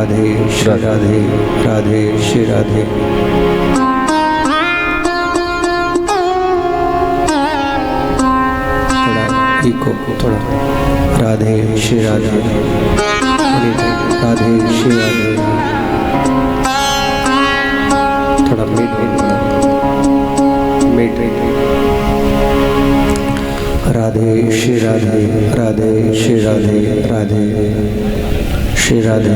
राधे श्री राधे, राधे श्री राधे। थोड़ा इको, थोड़ा राधे श्री राधे, राधे श्री राधे। थोड़ा मिड राधे श्री राधे, राधे श्री राधे, राधे श्री राधे।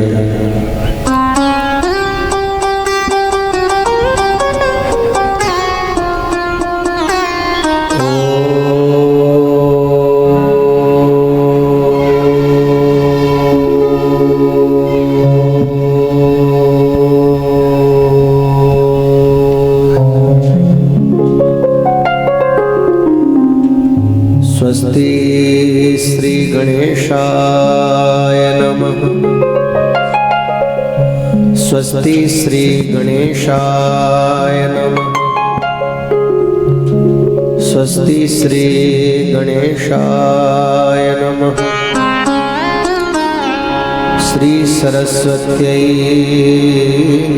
स्वस्ति श्री गणेशाय नमः। स्वस्ति श्री गणेशाय नमः। स्वस्ति श्री गणेशाय नमः। श्री सरस्वत्यै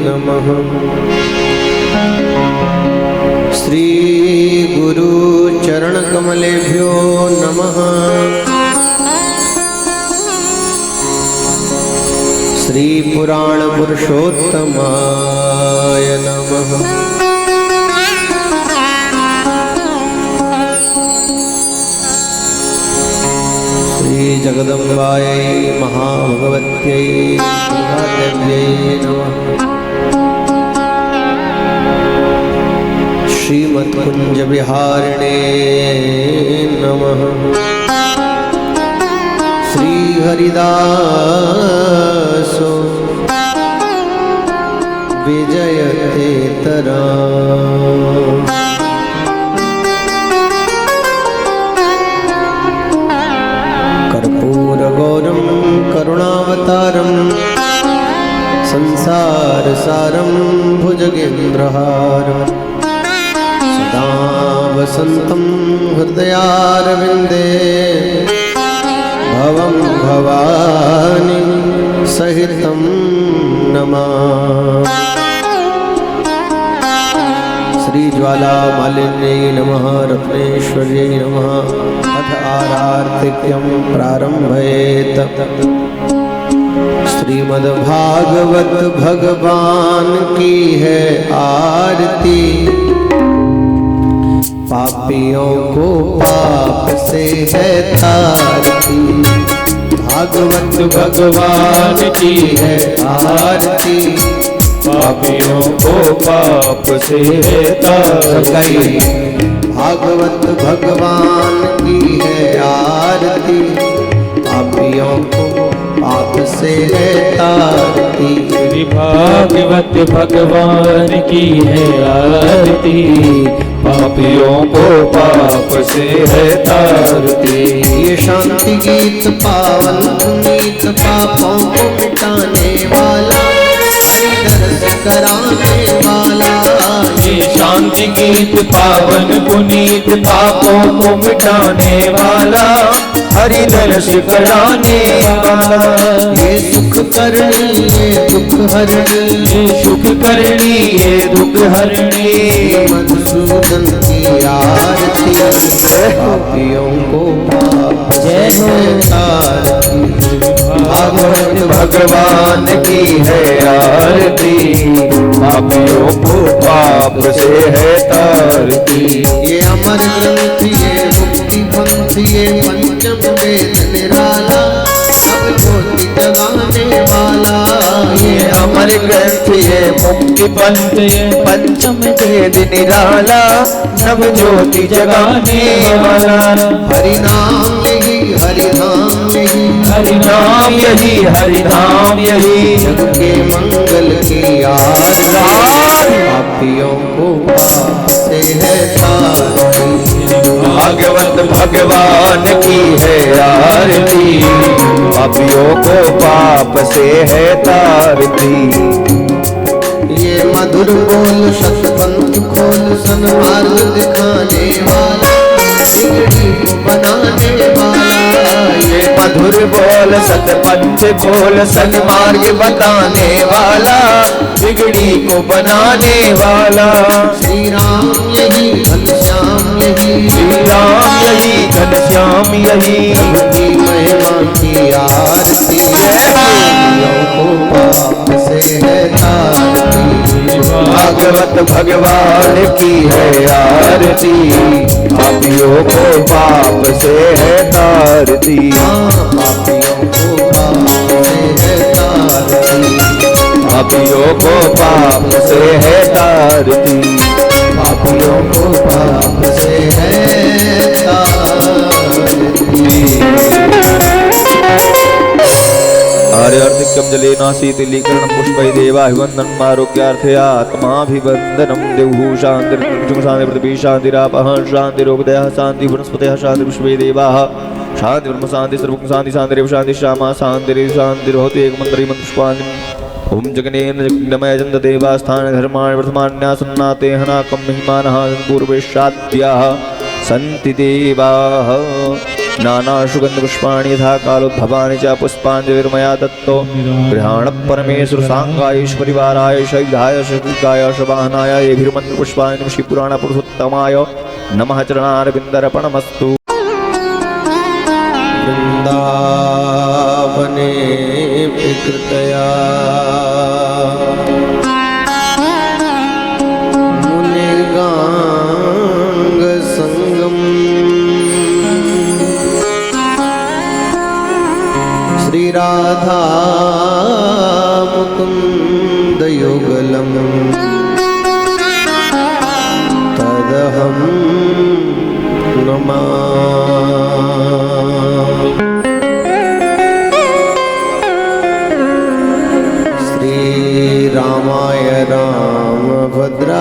नमः। श्री गुरु चरण कमलेभ्यो नमः। श्री पुराण पुरुषोत्तमाय नमः। श्री जगदम्बायै महाभगवत्यै दुर्गादेव्यै नमः। श्रीमत्कुंज विहारिणे नमः। श्री हरिदासो विजयतेतरा। कर्पूरगौरं करुणावतारं संसारसारं भुजगेन्द्रहारं सदा वसन्तं हृदयारविन्दे भवं भवानी सहितं नमामि। श्री ज्वाला मालिन्यै नमः। रत्नेश्वर्यै नमः। अथ आरार्तिक्यं प्रारम्भयेत्। श्रीमद्भागवत भगवान की है आरती। पापियों को पाप से है तारती। भागवत भगवान की है आरती। पापियों को पाप से है तारती। भागवत भगवान की है आरती। पापियों को पाप से है तारती। श्री भागवत भगवान की है आरती। पापियों को पाप से है तारती। ये शांति गीत पावन पुनीत पापों को मिटाने वाला, हरि दर्श कराने वाला। ये शांति गीत पावन पुनीत पापों को मिटाने वाला, हरि दर्श कराने वाला। ये सुख करनी ये दुख हरणी। ये सुख करनी ये दुख हरणी। मधुसूदन की आरती। पापियों को पाप से तारती। भागवत भगवान की है आरती। पापियों को पाप से है तारती। ये अमर ग्रंथ ये मुक्ति पंथ ये पंचम वेद निराला, सब ज्योति जगाने वाला। ये अमर ग्रंथ ये मुक्ति पंथ ये पंचम वेद निराला, सब ज्योति जगाने वाला। हरि नाम यही हरि धाम यही। हरि नाम यही हरि नाम यही। जग के मंगल की आरती। पापियों को पाप से है तारती। भागवत भगवान की है आरती। पापियों को पाप से है तारती। ये मधुर बोल सतपंथ खोल सन्मार्ग दिखाने वाला, बिगड़ी को बनाने वाला। ये मधुर बोल सतपंथ बोल सन्मार्ग बताने वाला, बिगड़ी को बनाने वाला। श्री राम यही घनश्याम यही, श्री राम यही घनश्याम यही, इनकी महिमा की आरती, पापियों को पाप से है तारती। भागवत भगवान की है आरती, पापियों को पाप से है तारती। पापियों को पाप से है तारती, पापियों को पाप से है तारती, पापियों को पाप से है तारती। आर्यार्थिकं जलेनासीत् लीकरणं पुष्पै देवाभिवन्दनं आरोग्यार्थे आत्माभिवन्दनं देवः शान्तिर्जुं शान्ति पृथ्वी शान्तिरापः शान्तिरोगदयः शान्ति वनस्पतयः शान्ति विश्वे देवाः शान्ति ब्रह्म शान्ति सर्वं शान्ति शान्तिरेव शान्ति श्यामा शान्तिरेव शान्तिर्भवतु एकमन्त्री पुष्पाणि ओम जगनेन जगन्मय चंद देवास्थान धर्माणि वर्तमान्यासन्नाते हनाकं महिमानः पूर्वेशाद्याः सन्ति देवाः नाना सुगंध पुष्पाणि यथा कालोद्भवानि च पुष्पाञ्जलिर्मया दत्तो गृहाण परमेश्वर सांगायेश्वरिवाराय शैलाय शैलाय शवाहनाय येभिर्मन्त्र पुष्पाणि श्री पुराण पुरुषोत्तमाय नमः चरणारविन्दर्पणमस्तु। वृन्दावने विकृतया मुनिगांग संगम, श्री राधा मुकुंद युगलम, तदहं नमामि। श्री रामाय रामभद्राय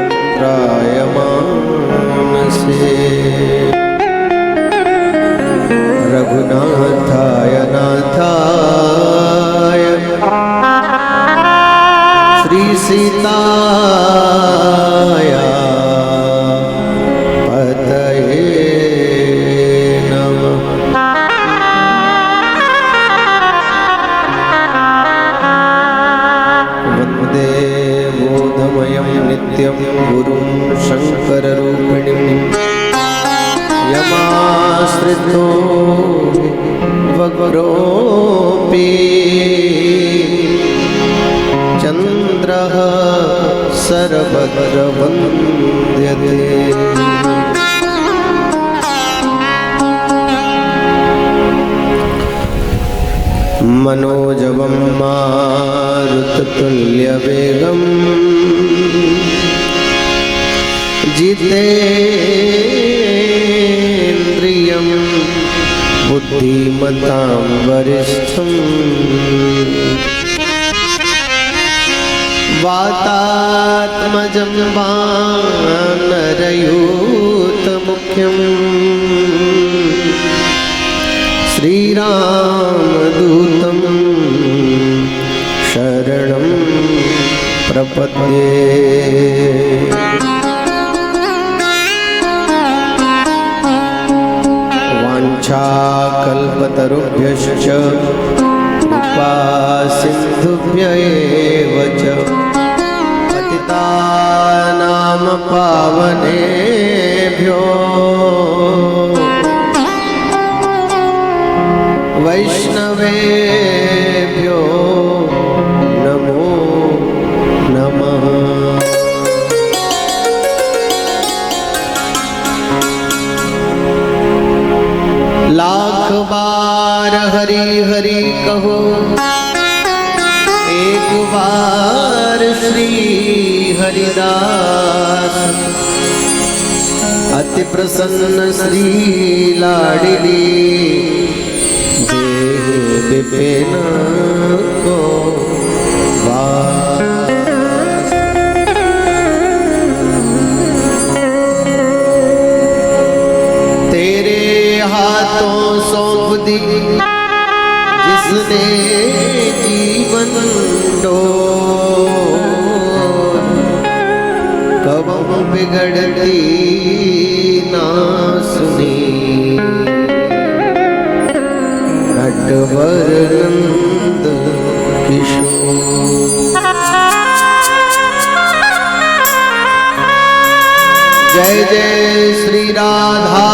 रामचंद्राय मानसे, रघुनाथाय नाथाय श्री सीताय पतये नमः। वन्दे बोधमयं नित्यं गुरुं शङ्कररूपिणीं, यमाश्रितो वक्रोऽपि चन्द्रः सर्वत्र वन्द्यते। मनोजवं मारुततुल्यवेगं जितेन्द्रियं बुद्धिमतां वरिष्ठं, वातात्मजं वानरयूथमुख्यं, श्रीरामदूतं शरणं प्रपद्ये। वाञ्छाकल्पतरुभ्यश्च कृपा सिन्धुभ्य एव च, पतितानां पावनेभ्यो वैष्णवेभ्यो नमो नमः। लाख बार हरि हरि कहो, एक बार श्री हरिदास, अति प्रसन्न श्री लाडली, विपिन को वास। तेरे हाथों सौंप दी जिसने जीवन डोर, बिगड़ती ना सुनी नटवर नंद किशोर। जय जय श्री राधा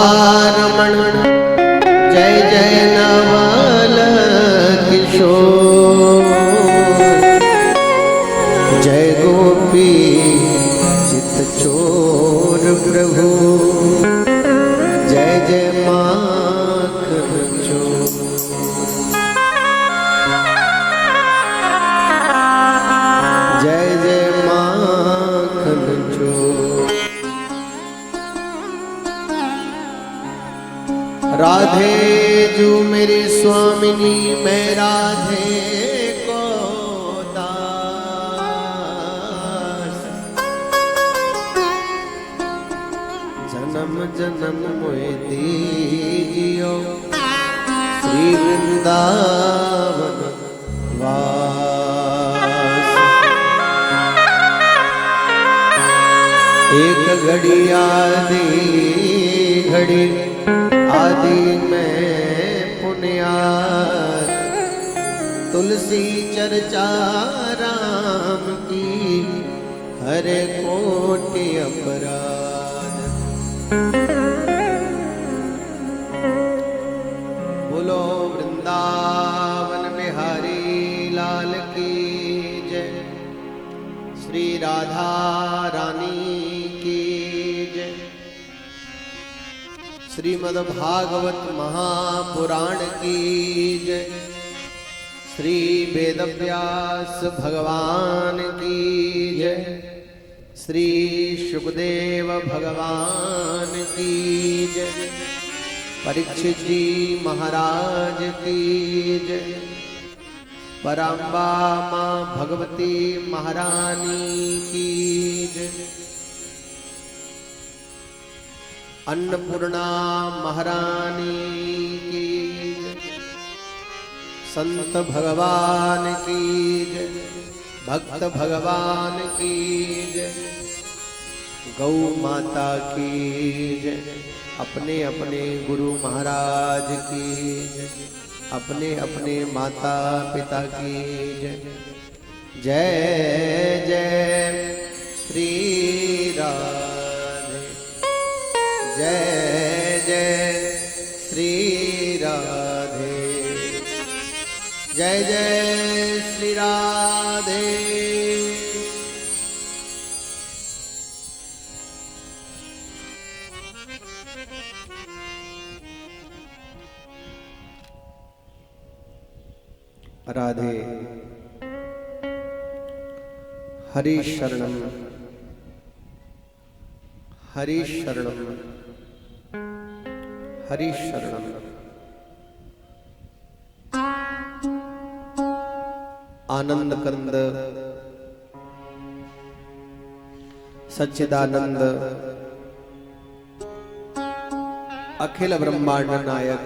रमण, जय जय नवल किशोर, जय गोपी चित चोर प्रभु, जय जय माखन चोर। जय जय माखन चोर। राधे जो मेरी स्वामिनी, मैं राधे को दास, जन्म जन्म मोए दीजियो श्री वृंदावन वास। एक घड़ी आदि घड़ी आदि में पुण्यार, तुलसी चर्चा राम की हरे कोटि अपराध। बोलो वृंदावन बिहारी लाल की जय, श्री राधा रानी की जय। श्रीमद्भागवत महापुराण की जय, श्री वेदव्यास भगवान की जय, श्री शुकदेव भगवान की जय, परीक्षित जी महाराज की जय, पराम्बा माँ भगवती महारानी की जय, अन्नपूर्णा महारानी की जय, संत भगवान की जय, भक्त भगवान की जय, गौ माता की जय, अपने अपने गुरु महाराज की जय, अपने अपने माता पिता की जय। जय जय श्री राधे, जय जय श्री राधे, जय जय श्री राधे। राधे हरि शरणम, हरि शरणम, हरि शरणम। आनंद कंद सच्चिदानंद अखिल ब्रह्मांड नायक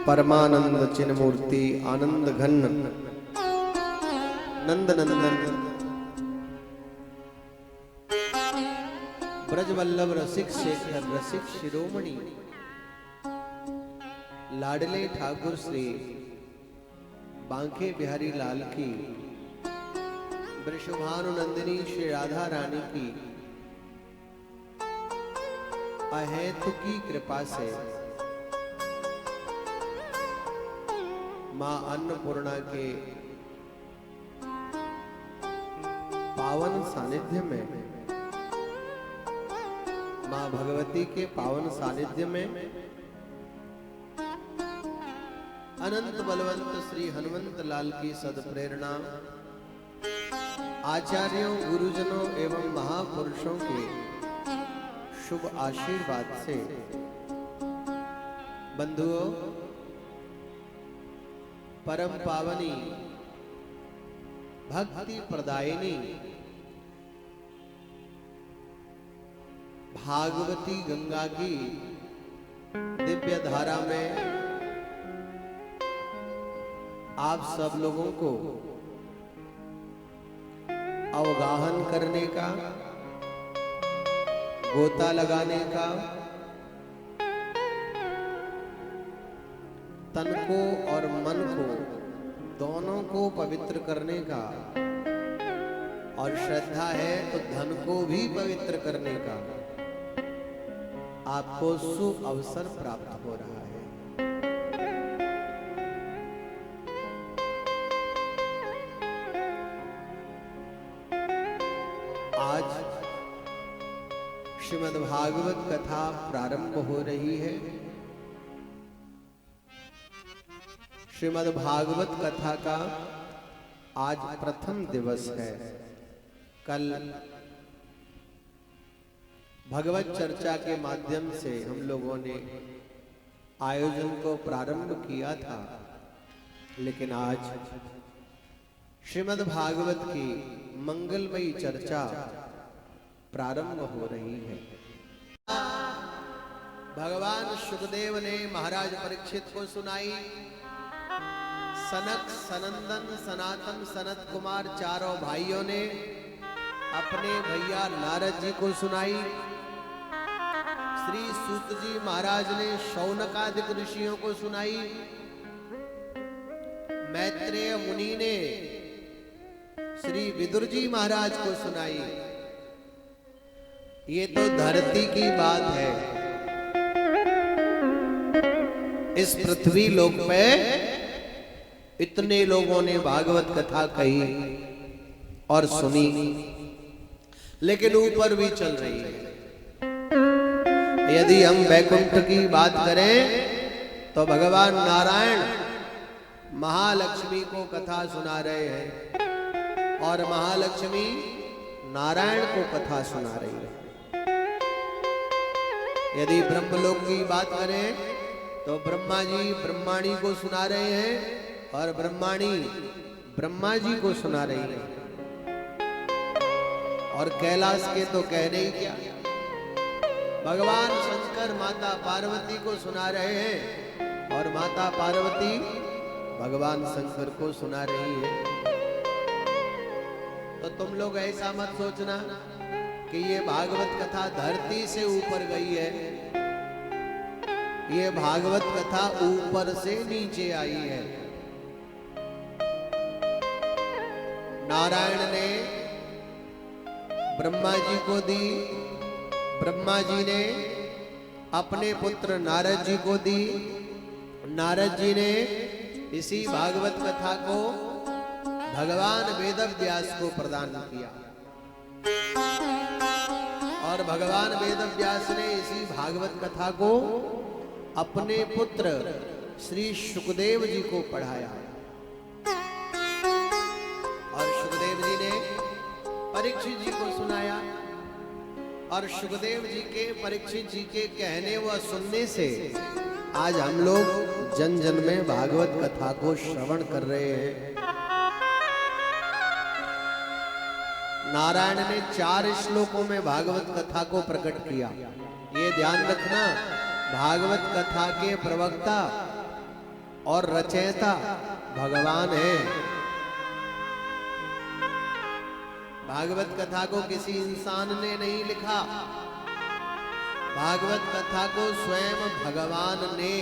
परमानंद चिन्मूर्ति आनंद घन नंद नंदन ब्रजवल्लभ रसिक शेखर रसिक शिरोमणि लाडले ठाकुर श्री बांके बिहारी लाल की, वृषभानुनंदिनी श्री राधा रानी की अहेतुकी कृपा से मां अन्नपूर्णा के पावन सानिध्य में, मां भगवती के पावन सानिध्य में अनंत बलवंत श्री हनुमंत लाल की सदप्रेरणा, आचार्यों गुरुजनों एवं महापुरुषों के शुभ आशीर्वाद से बंधुओं परम पावनी भक्ति प्रदायिनी भागवती गंगा की दिव्य धारा में आप सब लोगों को अवगाहन करने का, गोता लगाने का, तन को और मन को दोनों को पवित्र करने का, और श्रद्धा है तो धन को भी पवित्र करने का आपको शुभ अवसर प्राप्त हो रहा है। आज श्रीमद् भागवत कथा प्रारंभ हो रही है। श्रीमद् भागवत कथा का आज प्रथम दिवस है। कल भगवत चर्चा के माध्यम से हम लोगों ने आयोजन को प्रारंभ किया था, लेकिन आज श्रीमद् भागवत की मंगलमयी चर्चा प्रारंभ हो रही है। भगवान सुखदेव ने महाराज परीक्षित को सुनाई। सनक, सनंदन, सनातन, सनत कुमार चारों भाइयों ने अपने भैया नारद जी को सुनाई। श्री सूत जी महाराज ने शौनकादिक ऋषियों को सुनाई। मैत्रेय मुनि ने श्री विदुर जी महाराज को सुनाई। ये तो धरती की बात है। इस पृथ्वी लोक पे इतने लोगों ने भागवत कथा कही और सुनी, लेकिन ऊपर भी चल रही है। यदि हम वैकुंठ की बात करें तो भगवान नारायण महालक्ष्मी को कथा सुना रहे हैं और महालक्ष्मी नारायण को कथा सुना रही है। यदि ब्रह्मलोक की बात करें तो ब्रह्मा जी ब्रह्माणी को सुना रहे हैं और ब्रह्माणी ब्रह्मा जी को सुना रही है। और कैलाश के तो कहने ही क्या, भगवान शंकर माता पार्वती को सुना रहे हैं और माता पार्वती भगवान शंकर को सुना रही है। तो तुम लोग ऐसा मत सोचना कि ये भागवत कथा धरती से ऊपर गई है। ये भागवत कथा ऊपर से नीचे आई है। नारायण ने ब्रह्मा जी को दी, ब्रह्मा जी ने अपने पुत्र नारद जी को दी, नारद जी ने इसी भागवत कथा को भगवान वेदव्यास को प्रदान किया और भगवान वेदव्यास ने इसी भागवत कथा को अपने पुत्र श्री सुखदेव जी को पढ़ाया और सुखदेव जी ने परीक्षित जी को सुनाया। और सुखदेव जी के परीक्षित जी के कहने व सुनने से आज हम लोग जन जन में भागवत कथा को श्रवण कर रहे हैं। नारायण ने 4 श्लोकों में भागवत कथा को प्रकट किया। ये ध्यान रखना, भागवत कथा के प्रवक्ता और रचयिता भगवान है। भागवत कथा को किसी इंसान ने नहीं लिखा, भागवत कथा को स्वयं भगवान ने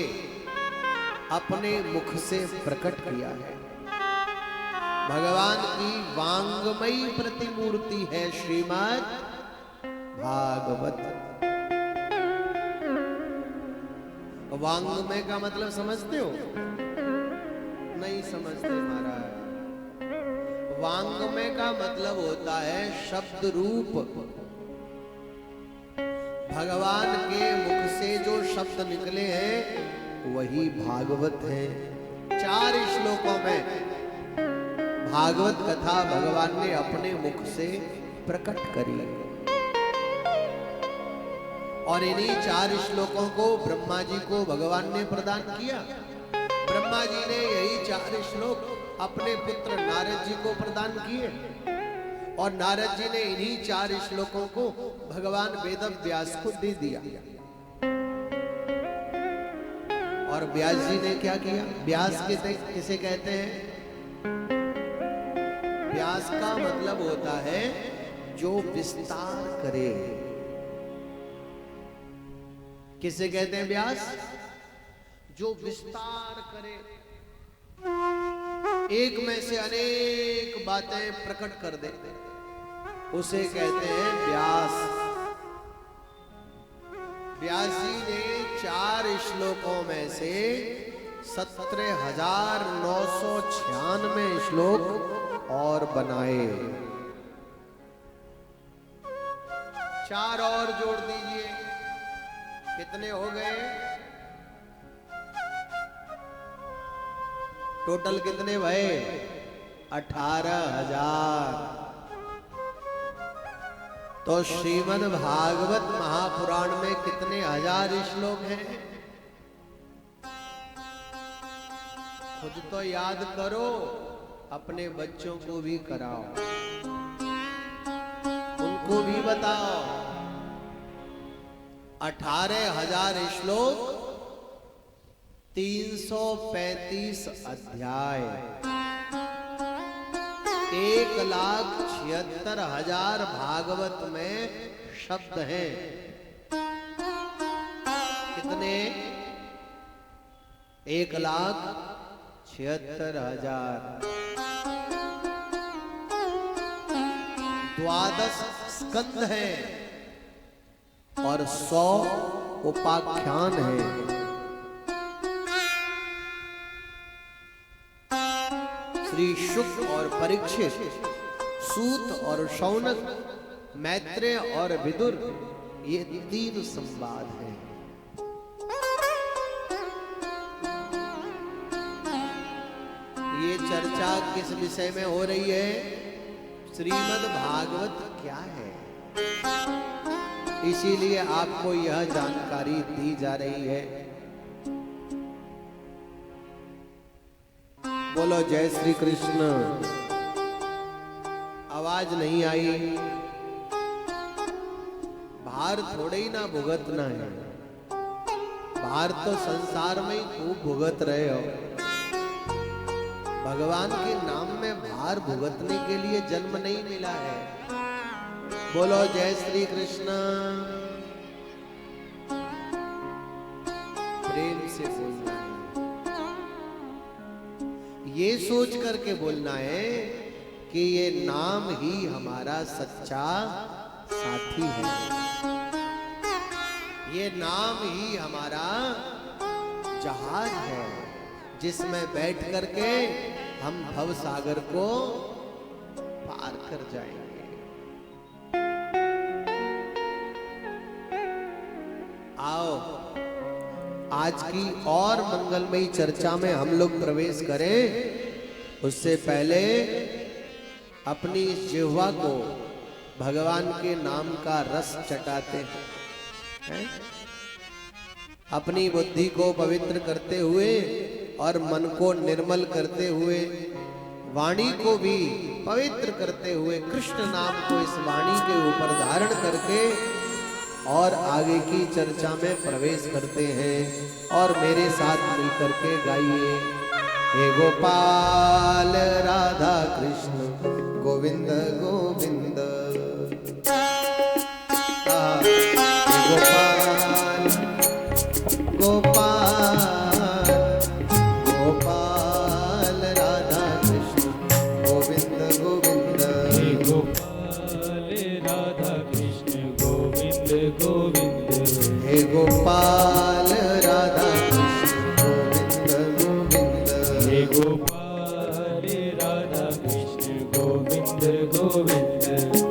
अपने मुख से प्रकट किया है। भगवान की वांगमयी प्रतिमूर्ति है श्रीमद् भागवत। वांगमय का मतलब समझते हो? नहीं समझते महाराज। वांगमय का मतलब होता है शब्द रूप। भगवान के मुख से जो शब्द निकले हैं वही भागवत है। 4 श्लोकों में भागवत कथा भगवान ने अपने मुख से प्रकट करी और इन्हीं 4 श्लोकों को ब्रह्मा जी को भगवान ने प्रदान किया। ब्रह्मा जी ने यही 4 श्लोक अपने पुत्र नारद जी को प्रदान किए और नारद जी ने इन्हीं 4 श्लोकों को भगवान वेदव्यास को दे दिया। और व्यास जी ने क्या किया? व्यास किसे कहते हैं? व्यास का मतलब होता है जो विस्तार करे। किसे कहते हैं व्यास? जो विस्तार करे, एक में से अनेक बातें प्रकट कर दे, उसे कहते हैं व्यास। व्यास जी ने 4 श्लोकों में से 17,996 श्लोक और बनाए। 4 और जोड़ दीजिए, कितने हो गए? टोटल कितने भए? 18,000। तो श्रीमद् भागवत महापुराण में कितने हजार श्लोक हैं? खुद तो याद करो, अपने बच्चों को भी कराओ, उनको भी बताओ। 18,000 श्लोक, 335 अध्याय, 1,76,000 भागवत में शब्द हैं। कितने? 1,76,000। 12 स्कंद हैं और 100 उपाख्यान हैं। श्री शुक और परीक्षित, सूत और शौनक, मैत्रेय और विदुर, ये 3 संवाद हैं। ये चर्चा किस विषय में हो रही है? श्रीमद् भागवत क्या है, इसीलिए आपको यह जानकारी दी जा रही है। बोलो जय श्री कृष्ण। आवाज नहीं आई? भार थोड़े ही ना भुगतना है, भार तो संसार में ही खूब भुगत रहे हो। भगवान के नाम में भार भुगतने के लिए जन्म नहीं मिला है। बोलो जय श्री कृष्ण। प्रेम से बोलना है, ये सोच करके बोलना है कि ये नाम ही हमारा सच्चा साथी है, ये नाम ही हमारा जहाज है, जिसमें बैठ करके हम भव सागर को पार कर जाएंगे। आओ आज की और मंगलमयी चर्चा में हम लोग प्रवेश करें, उससे पहले अपनी जिह्वा को भगवान के नाम का रस चटाते हैं, अपनी बुद्धि को पवित्र करते हुए और मन को निर्मल करते हुए, वाणी को भी पवित्र करते हुए, कृष्ण नाम को इस वाणी के ऊपर धारण करके और आगे की चर्चा में प्रवेश करते हैं। और मेरे साथ मिलकर के गाइए, हे गोपाल राधा कृष्ण गोविंद गोविंद। हे गोपाल गोपाल गोपाल राधा कृष्ण गोविंद गोविंद। हे गोपाल राधा कृष्ण गोविंद गोविंद। हे गोपाल राधा कृष्ण गोविंद गोविंद। हे गोपाल राधा कृष्ण गोविंद गोविंद।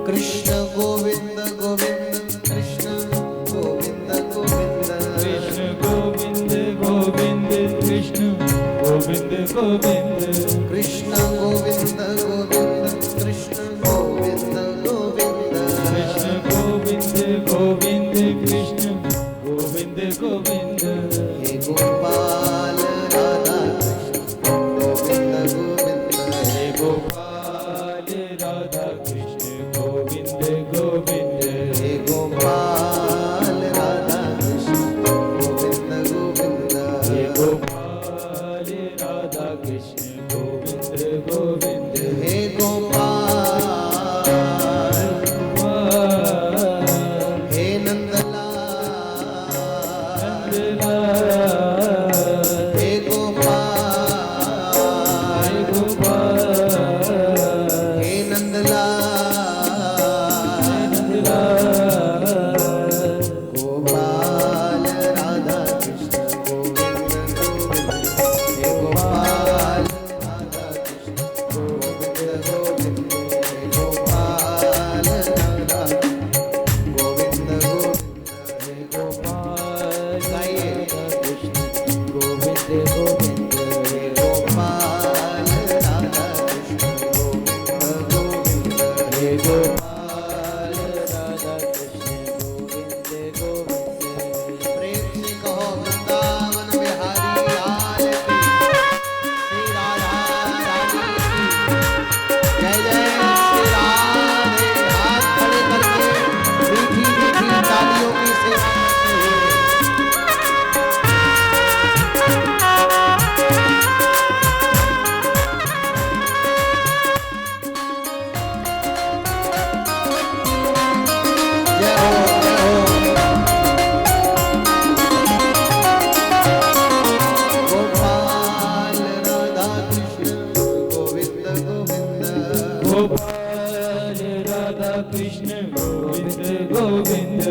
कृष्ण गोविंद गोविंद, कृष्ण गोविंद गोविंद, कृष्ण गोविंद गोविंद, कृष्ण गोविंद गोविंद, कृष्ण गोविंद गोविंद, कृष्ण गोविंद गोविंद, कृष्ण गोविंद गोविंद, कृष्ण गोविंद गोविंद। हे गोपाल राधा कृष्ण गोविंद गोविंद। हे गोपाल राधा कृष्ण गोविंद गोविंद। हे गोपाल राधा कृष्ण गोविंद गोविंद। हे गोपाल राधा कृष्ण गोविंद गोविंद। हे गोपाल गोपाल राधा कृष्ण गोविंद गोविंद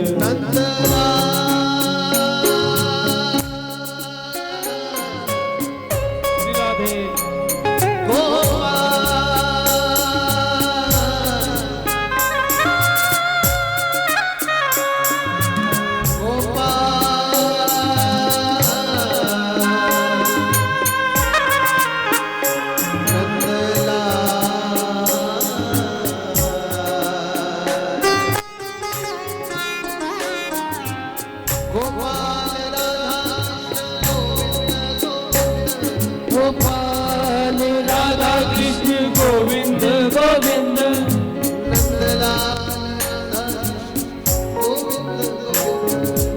श्री राधे गोपाल राधा कृष्ण गोविंद गोविंद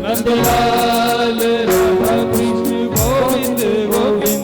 नंदलाल राधा कृष्ण गोविंद गोविंद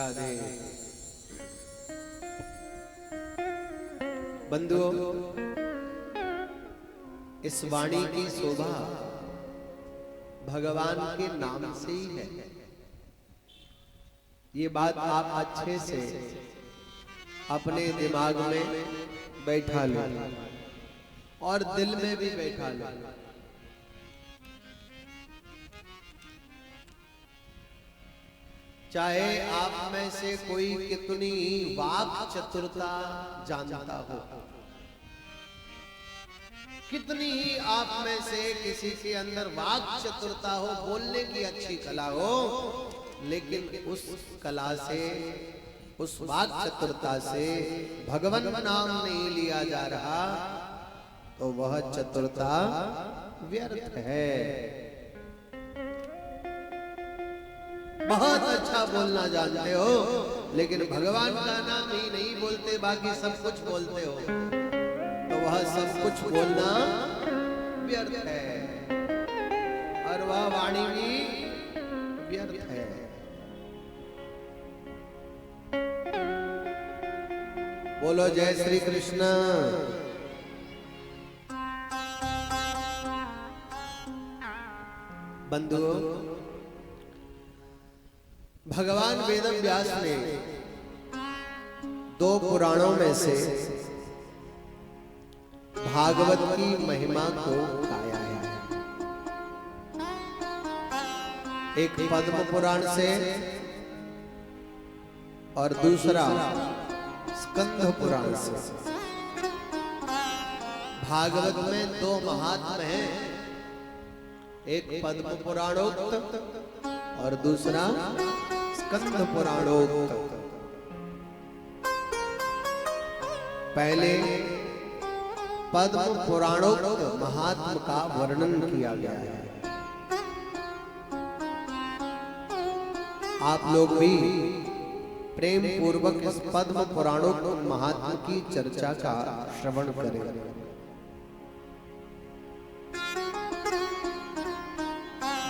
राधे। बंधुओं, इस वाणी की शोभा भगवान के नाम से ही है। ये बात आप अच्छे से अपने दिमाग में बैठा लो और दिल में भी बैठा लो। चाहे आप में से कोई कितनी वाक चतुरता जानता हो, कितनी ही आप में से किसी के अंदर वाक चतुरता हो, बोलने की अच्छी कला हो, लेकिन उस कला से, उस वाक चतुरता से भगवान नाम नहीं लिया जा रहा तो वह चतुरता व्यर्थ है। बहुत अच्छा बोलना जानते हो, लेकिन भगवान का नाम ही नहीं बोलते, बाकी सब कुछ बोलते हो, तो वह सब कुछ बोलना व्यर्थ है और वह वाणी भी व्यर्थ है। बोलो जय श्री कृष्ण। बंधुओं, भगवान वेद व्यास ने 2 पुराणों में से भागवत की महिमा को गाया है। एक पद्म पुराण से और दूसरा स्कंद पुराण से। भागवत में 2 महात्म हैं, एक पद्म पुराणोक्त और दूसरा स्कंद पुराणोक्त। पहले पद्म पुराणोक्त महात्म का वर्णन किया गया है। आप लोग भी प्रेम पूर्वक इस पद्म पुराणोक्त महात्म की चर्चा का श्रवण करें।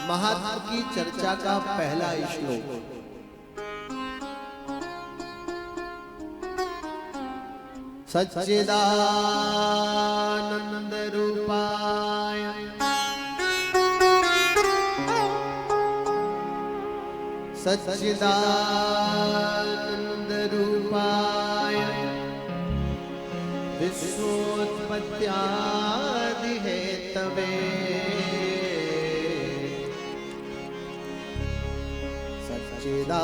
महात्मा की चर्चा का पहला श्लोक। सच्चिदानंद रूपाय सच्चिदानंद रूपाय विश्वोत्पत्त्यादि हेतवे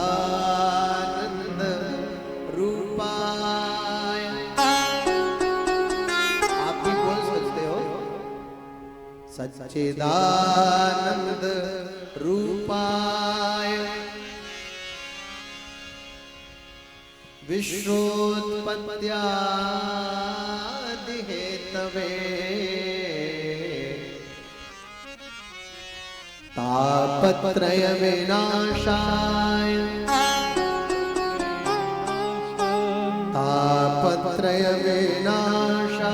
सच्चिदानंद रूपाय। आप भी बोल सकते हो, सच्चिदानंद रूपाय विश्वोत्पत्त्यादि हेतवे तापत्रय विनाशाय तापत्रय विनाशाय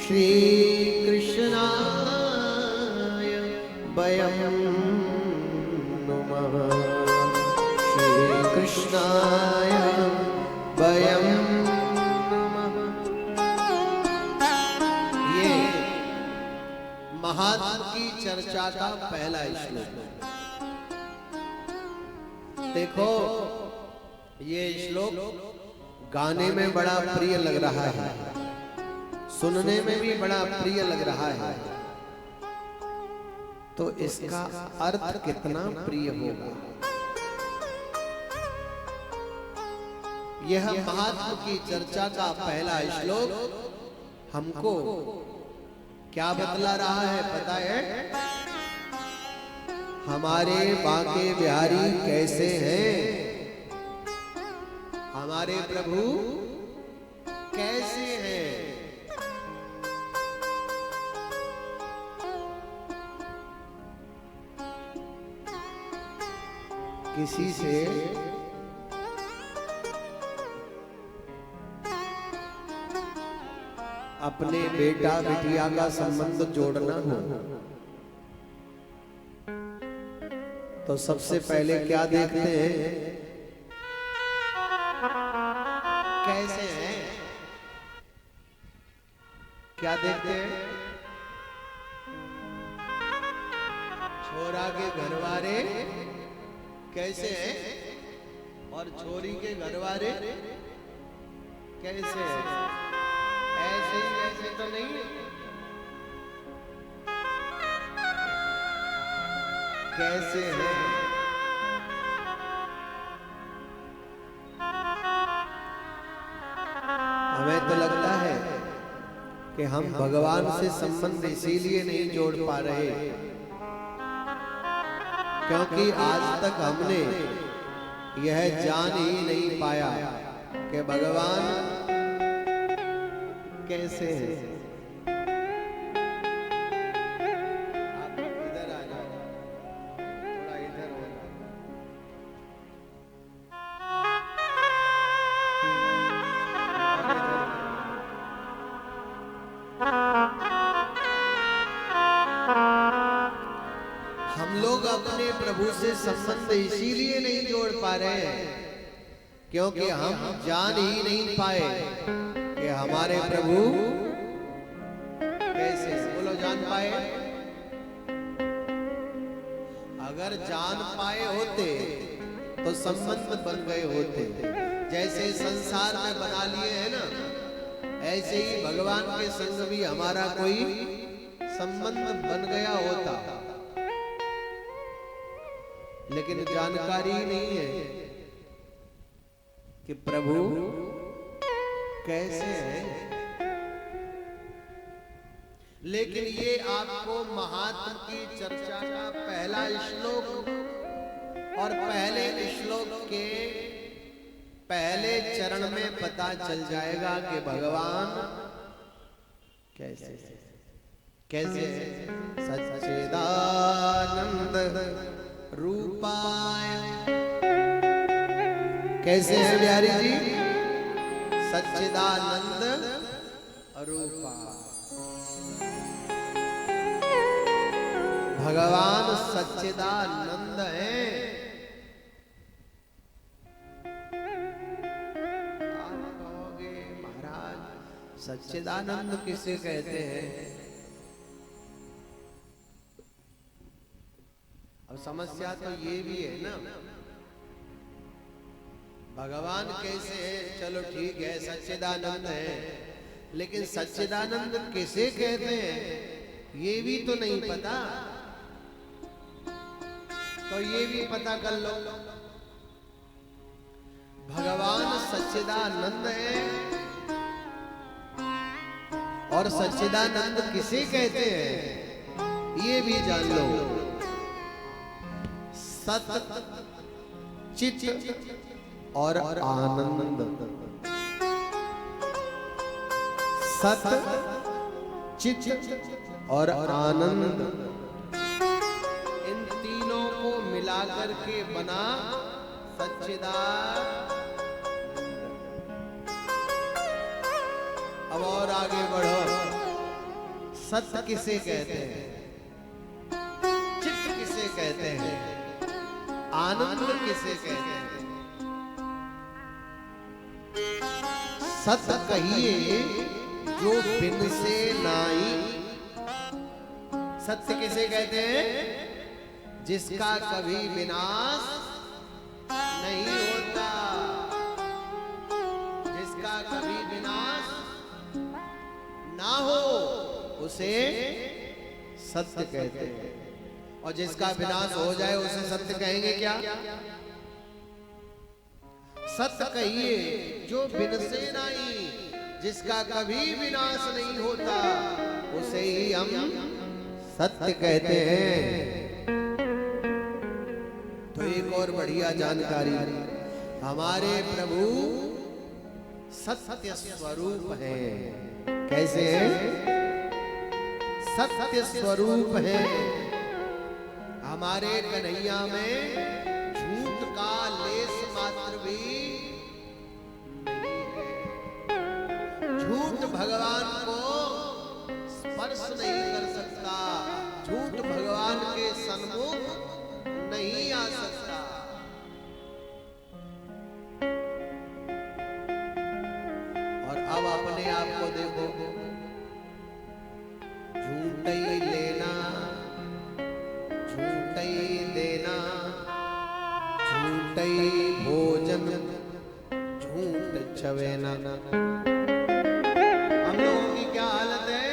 श्री कृष्णाय वयं नमः। श्री कृष्णाय वयं नमः। ये महात्मा की चर्चा का पहला श्लोक। देखो, ये श्लोक गाने में बड़ा प्रिय लग रहा है, सुनने में भी बड़ा प्रिय लग रहा है, तो इसका अर्थ कितना प्रिय होगा। यह महात्मा की चर्चा का पहला श्लोक हमको क्या बतला रहा है पता है? हमारे बांके बिहारी कैसे हैं, हमारे प्रभु कैसे हैं। किसी से अपने बेटा बेटिया का संबंध जोड़ना हो तो सबसे पहले क्या देखते हैं? कैसे हैं? क्या देखते हैं? छोरा के घरवाले कैसे हैं और छोरी के घरवाले कैसे हैं? ऐसे ही वैसे तो नहीं है। कैसे हैं? हमें तो लगता है कि हम भगवान से संबंध इसीलिए नहीं जोड़ पा रहे क्योंकि आज तक हमने यह जान ही नहीं पाया कि भगवान कैसे हैं। आप इधर आ जाओ, थोड़ा इधर हो जाओ। हम लोग अपने प्रभु से संबंध इसीलिए नहीं जोड़ पा रहे हैं क्योंकि हम जान ही नहीं पाए कि हमारे प्रभु कैसे हैं। बोलो, जान पाए? अगर जान पाए होते तो संबंध बन गए होते। जैसे संसार में बना लिए हैं ना, ऐसे ही भगवान के संग भी हमारा कोई संबंध बन गया होता, लेकिन जानकारी नहीं है कि प्रभु कैसे हैं। लेकिन ये आपको महात्म की चर्चा का पहला श्लोक और पहले श्लोक के पहले चरण में पता चल जाएगा कि भगवान कैसे कैसे सच्चिदानंद रूपाय। कैसे है बिहारी जी? सच्चिदानंद रूपा। भगवान सच्चिदानंद है। आप कहोगे महाराज सच्चिदानंद किसे कहते हैं? अब समस्या तो ये भी है ना, भगवान कैसे है? चलो ठीक है, सच्चिदानंद है, लेकिन सच्चिदानंद किसे कहते हैं ये भी तो नहीं पता। तो ये भी पता कर लो, भगवान सच्चिदानंद है और सच्चिदानंद किसे कहते हैं ये भी जान लो। सत चित और आनंद। सत चित और आनंद, इन तीनों को मिलाकर के बना सच्चिदानंद। अब और आगे बढ़ो। सत्य किसे कहते हैं? चित्त किसे कहते हैं? आनंद किसे कहते हैं? सत्य कहिए जो बिन से नाई। सत्य किसे कहते हैं? जिसका कभी विनाश नहीं होता, जिसका कभी विनाश ना हो उसे सत्य कहते हैं। और जिसका विनाश हो जाए उसे सत्य कहेंगे क्या? सत्य कहिए जो बिन से नाई, जिसका कभी विनाश नहीं होता उसे ही हम सत्य कहते हैं। तो एक और बढ़िया जानकारी, हमारे प्रभु सत्य स्वरूप हैं। कैसे हैं? सत्य स्वरूप है। हमारे कन्हैया में झूठ का लेस मात्र भी नहीं है। झूठ भगवान को स्पर्श नहीं कर सकता, झूठ भगवान के सन्मुख नहीं नहीं आ सकता। और अब अपने आप को देखो, झूठ ही लेना, झूठ ही देना, झूठ ही भोजन, झूठ छवेना। हम लोगों की क्या हालत है?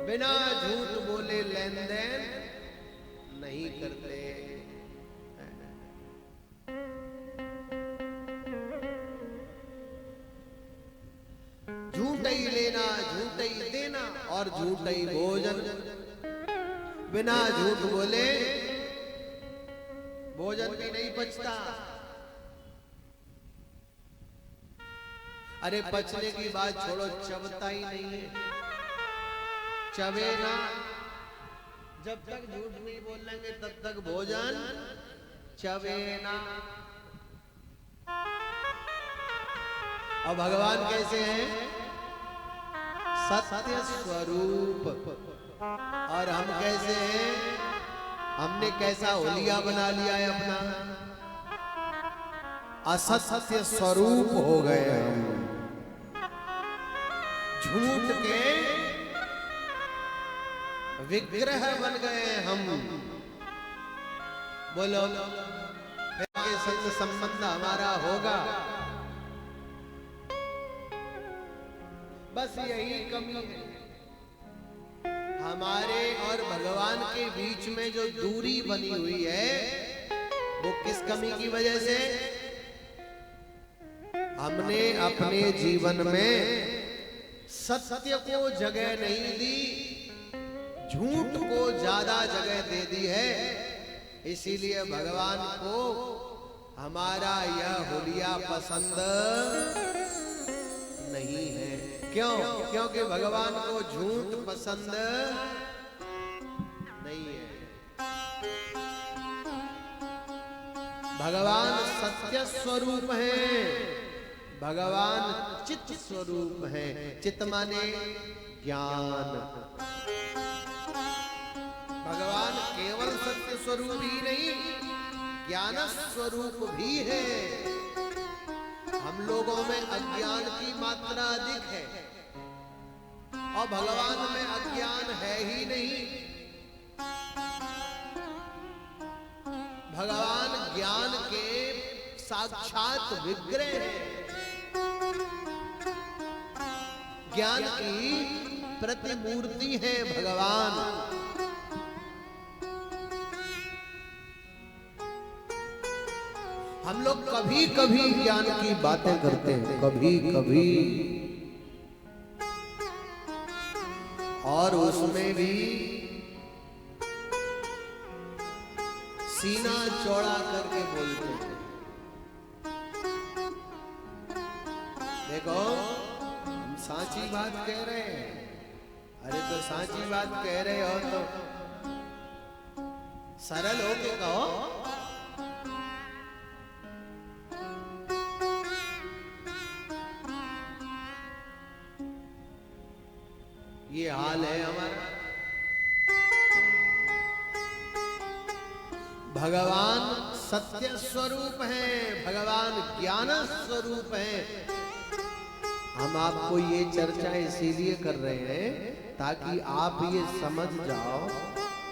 बिना झूठ बोले लेन देन नहीं करते। झूठ ही लेना, झूठ ही देना और झूठ ही भोजन। बिना झूठ बोले भोजन भी नहीं पचता। अरे पचने की बात छोड़ो, चबता ही नहीं है। चबे ना, जब तक झूठ नहीं बोल लेंगे तब तक भोजन चबे ना। और भगवान कैसे हैं? सत्य स्वरूप। और हम कैसे हैं? हमने कैसा होलिया बना लिया है अपना, असत्य स्वरूप हो गए हम। झूठ के विग्रह बन गए हम। बोलो के संग संबंध हमारा होगा? बस यही कमी है हमारे और भगवान के बीच में। जो दूरी बनी हुई है वो किस कमी की वजह से? हमने अपने जीवन में सत्य को जगह नहीं दी, झूठ को ज्यादा जगह दे दी है। इसीलिए भगवान को हमारा यह होलिया पसंद नहीं है। क्यों? क्योंकि भगवान को झूठ पसंद नहीं है। भगवान सत्य स्वरूप है, भगवान चित्त स्वरूप है। चित्त माने ज्ञान। भगवान केवल सत्य स्वरूप ही नहीं, ज्ञान स्वरूप भी है। हम लोगों में अज्ञान की मात्रा अधिक है और भगवान में अज्ञान है ही नहीं। भगवान ज्ञान के साक्षात विग्रह है, ज्ञान की प्रतिमूर्ति है भगवान। हम लोग कभी कभी ज्ञान की बातें करते हैं, कभी कभी, और उसमें भी सीना चौड़ा करके बोलते हैं। देखो हम साची बात कह रहे हैं। अरे तो साची बात कह रहे हो तो सरल हो के कहो। ये हाल है हमारा। भगवान सत्य स्वरूप है, भगवान ज्ञान स्वरूप है। हम आपको ये चर्चा इसीलिए कर रहे हैं ताकि आप ये समझ जाओ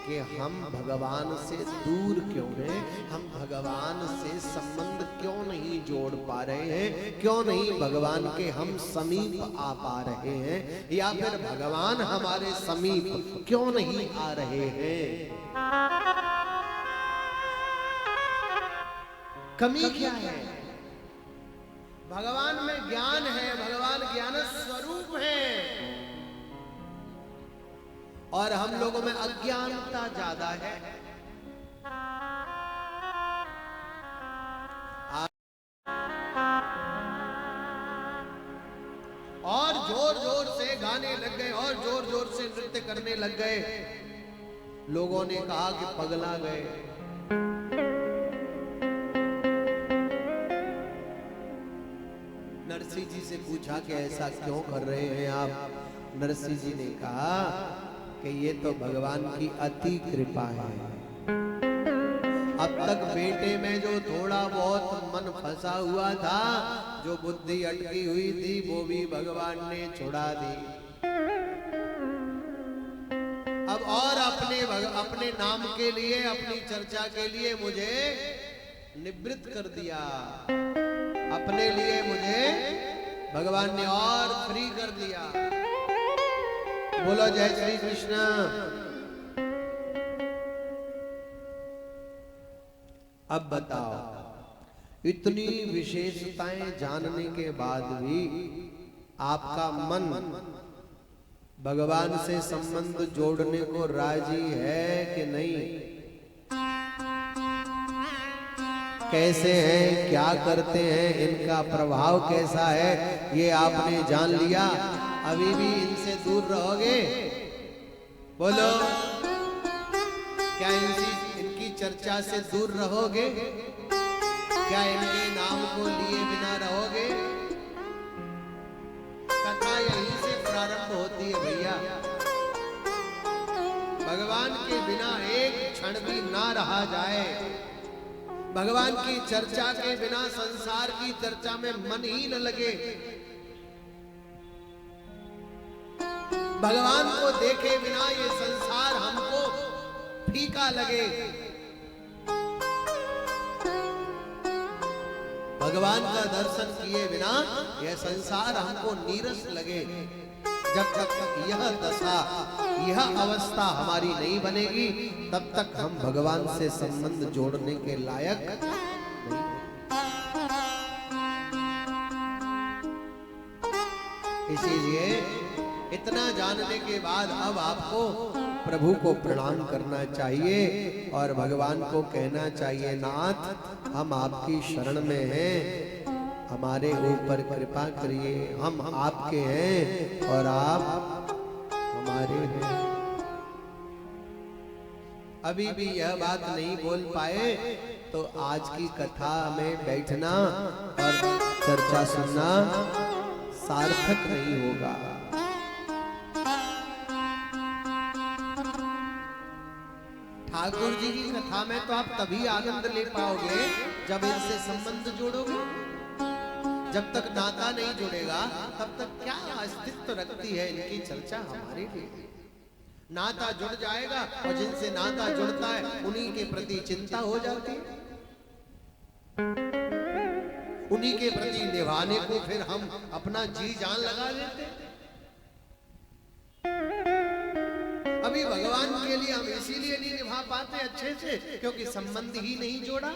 कि हम भगवान से दूर क्यों हैं, हम भगवान से संबंध क्यों नहीं जोड़ पा रहे हैं, क्यों नहीं भगवान के हम समीप आ पा रहे हैं, या फिर भगवान हमारे समीप क्यों नहीं आ रहे हैं। कमी क्या है? भगवान में ज्ञान है, भगवान ज्ञान स्वरूप है और हम लोगों में अज्ञानता ज्यादा है। और जोर जोर से गाने लग गए और जोर जोर से नृत्य करने लग गए। लोगों ने कहा कि पगला गए। नरसिंह जी से पूछा कि ऐसा क्यों कर रहे हैं आप? नरसिंह जी ने कहा कि ये तो भगवान की अति कृपा है। अब तक बेटे में जो थोड़ा बहुत मन फंसा हुआ था, जो बुद्धि अटकी हुई थी, वो भी भगवान ने छुड़ा दी। अब और अपने नाम के लिए, अपनी चर्चा के लिए मुझे निवृत्त कर दिया। अपने लिए मुझे भगवान ने और फ्री कर दिया। बोलो जय श्री कृष्ण। अब बताओ, इतनी विशेषताएं जानने के बाद भी आपका मन भगवान से संबंध जोड़ने को राजी है कि नहीं? कैसे हैं, क्या करते हैं, इनका प्रभाव कैसा है, ये आपने जान लिया। अभी भी इनसे दूर रहोगे? बोलो, क्या इनकी चर्चा से दूर रहोगे? क्या इनके नाम को लिए बिना रहोगे? कथा यहीं से प्रारंभ होती है भैया। भगवान के बिना एक क्षण भी ना रहा जाए। भगवान की चर्चा के बिना संसार की चर्चा में मन ही न लगे। भगवान को देखे बिना ये संसार हमको फीका लगे। भगवान का दर्शन किए बिना यह संसार हमको नीरस लगे। जब तक यह दशा, यह अवस्था हमारी नहीं बनेगी, तब तक हम भगवान से संबंध जोड़ने के लायक नहीं। इसीलिए इतना जानने के बाद अब आपको प्रभु को प्रणाम करना चाहिए और भगवान को कहना चाहिए, नाथ हम आपकी शरण में हैं, हमारे ऊपर कृपा करिए। हम आपके हैं और आप हमारे हैं। अभी भी यह बात नहीं बोल पाए तो आज की कथा में बैठना और चर्चा सुनना सार्थक नहीं होगा। ठाकुर जी की कथा में तो आप तभी आनंद ले पाओगे जब इनसे संबंध जोड़ोगे। जब तक नाता नहीं जुड़ेगा तब तक क्या अस्तित्व रखती है इनकी चर्चा हमारे लिए। नाता जुड़ जाएगा और जिनसे नाता जुड़ता है उन्हीं के प्रति चिंता हो जाती है, उन्हीं के प्रति निभाने को फिर हम अपना जी जान लगा देते। अभी भगवान के लिए हम इसीलिए नहीं निभा पाते अच्छे से क्योंकि संबंध ही नहीं जोड़ा।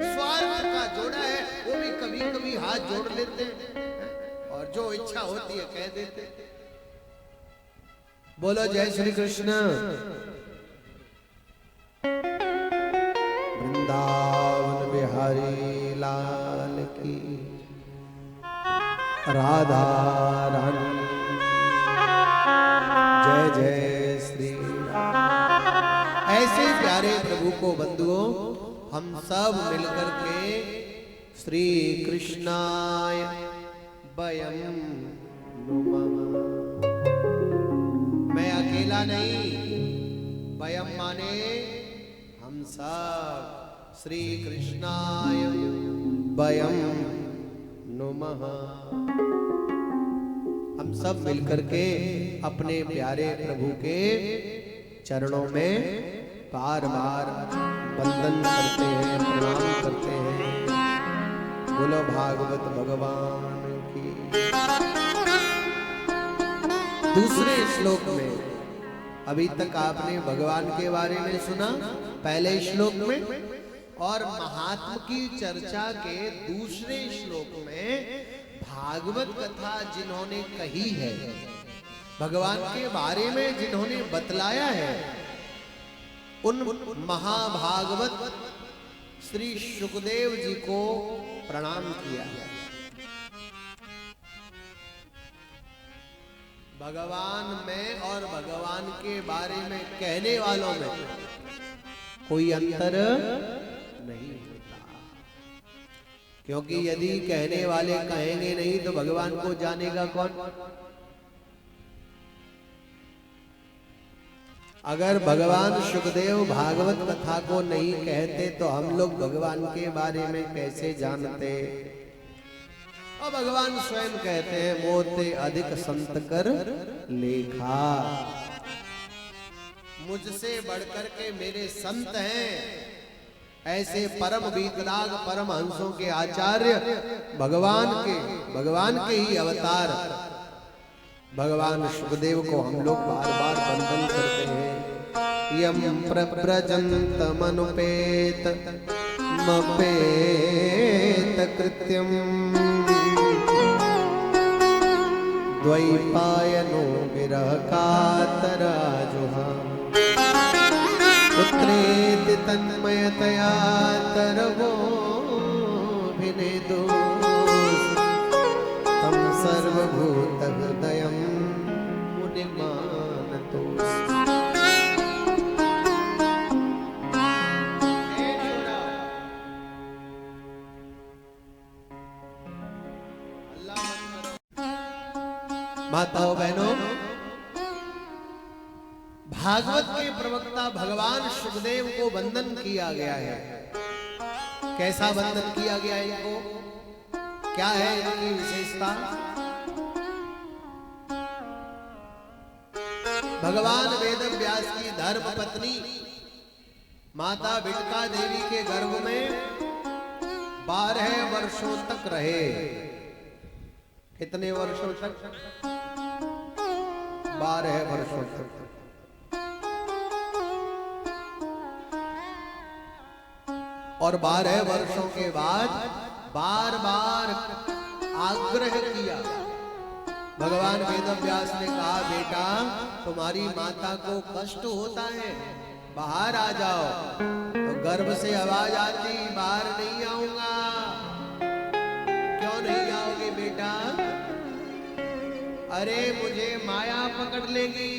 स्वार्थ का जोड़ा है, वो भी कभी कभी हाथ जोड़ लेते हैं और जो इच्छा होती है कह देते। बोलो जय श्री कृष्ण। वृंदावन बिहारी लाल की, राधा रानी जय जय श्री राम। ऐसे प्यारे प्रभु को बंधुओं हम सब मिलकर के श्री कृष्णाय वयं नुमः। मैं अकेला नहीं, वयं माने हम सब, श्री कृष्णाय वयं नुमः। हम सब मिलकर के अपने प्यारे प्रभु के चरणों में बार बार वंदन करते हैं, प्रणाम करते हैं। बोलो भागवत भगवान की। दूसरे श्लोक में अभी तक आपने भगवान के बारे में सुना पहले श्लोक में, और महात्म की चर्चा के दूसरे श्लोक में भागवत कथा जिन्होंने कही है, भगवान के बारे में जिन्होंने बतलाया है, उन महाभागवत श्री सुखदेव जी को प्रणाम किया। भगवान में और भगवान के बारे में कहने वालों में कोई अंतर नहीं होता, क्योंकि यदि कहने वाले कहेंगे नहीं तो भगवान को जानेगा कौन। अगर भगवान सुखदेव भागवत कथा को नहीं कहते तो हम लोग भगवान के बारे में कैसे जानते। और भगवान स्वयं कहते हैं मोते अधिक संत कर लेखा, मुझसे बढ़कर के मेरे संत हैं। ऐसे परम वीतराग परम हंसों के आचार्य भगवान के ही अवतार भगवान सुखदेव को हम लोग बार बार वंदन करते हैं। यम प्रव्रजंत मनुपेत मपेत कृत्यम द्वैपायनो विरह कातराजुहा पुत्रेति तन्मयतया तरवो भिनेदो तम सर्वभूत हृदयं मुनिमानतोऽस्मि। माताओं बहनों, भागवत के प्रवक्ता भगवान सुखदेव को वंदन किया गया है। कैसा वंदन किया गया है इनको? क्या है इनकी विशेषता? भगवान वेद व्यास की धर्म पत्नी माता बिटका देवी के गर्भ में 12 वर्षों तक रहे। कितने वर्षों तक? 12 वर्षों तक। और 12 वर्षों के बाद बार बार आग्रह किया। भगवान वेदव्यास ने कहा बेटा तुम्हारी माता को कष्ट होता है, बाहर आ जाओ। तो गर्भ से आवाज आती बाहर नहीं आऊंगा। क्यों नहीं आओगे बेटा? अरे मुझे माया पकड़ लेगी,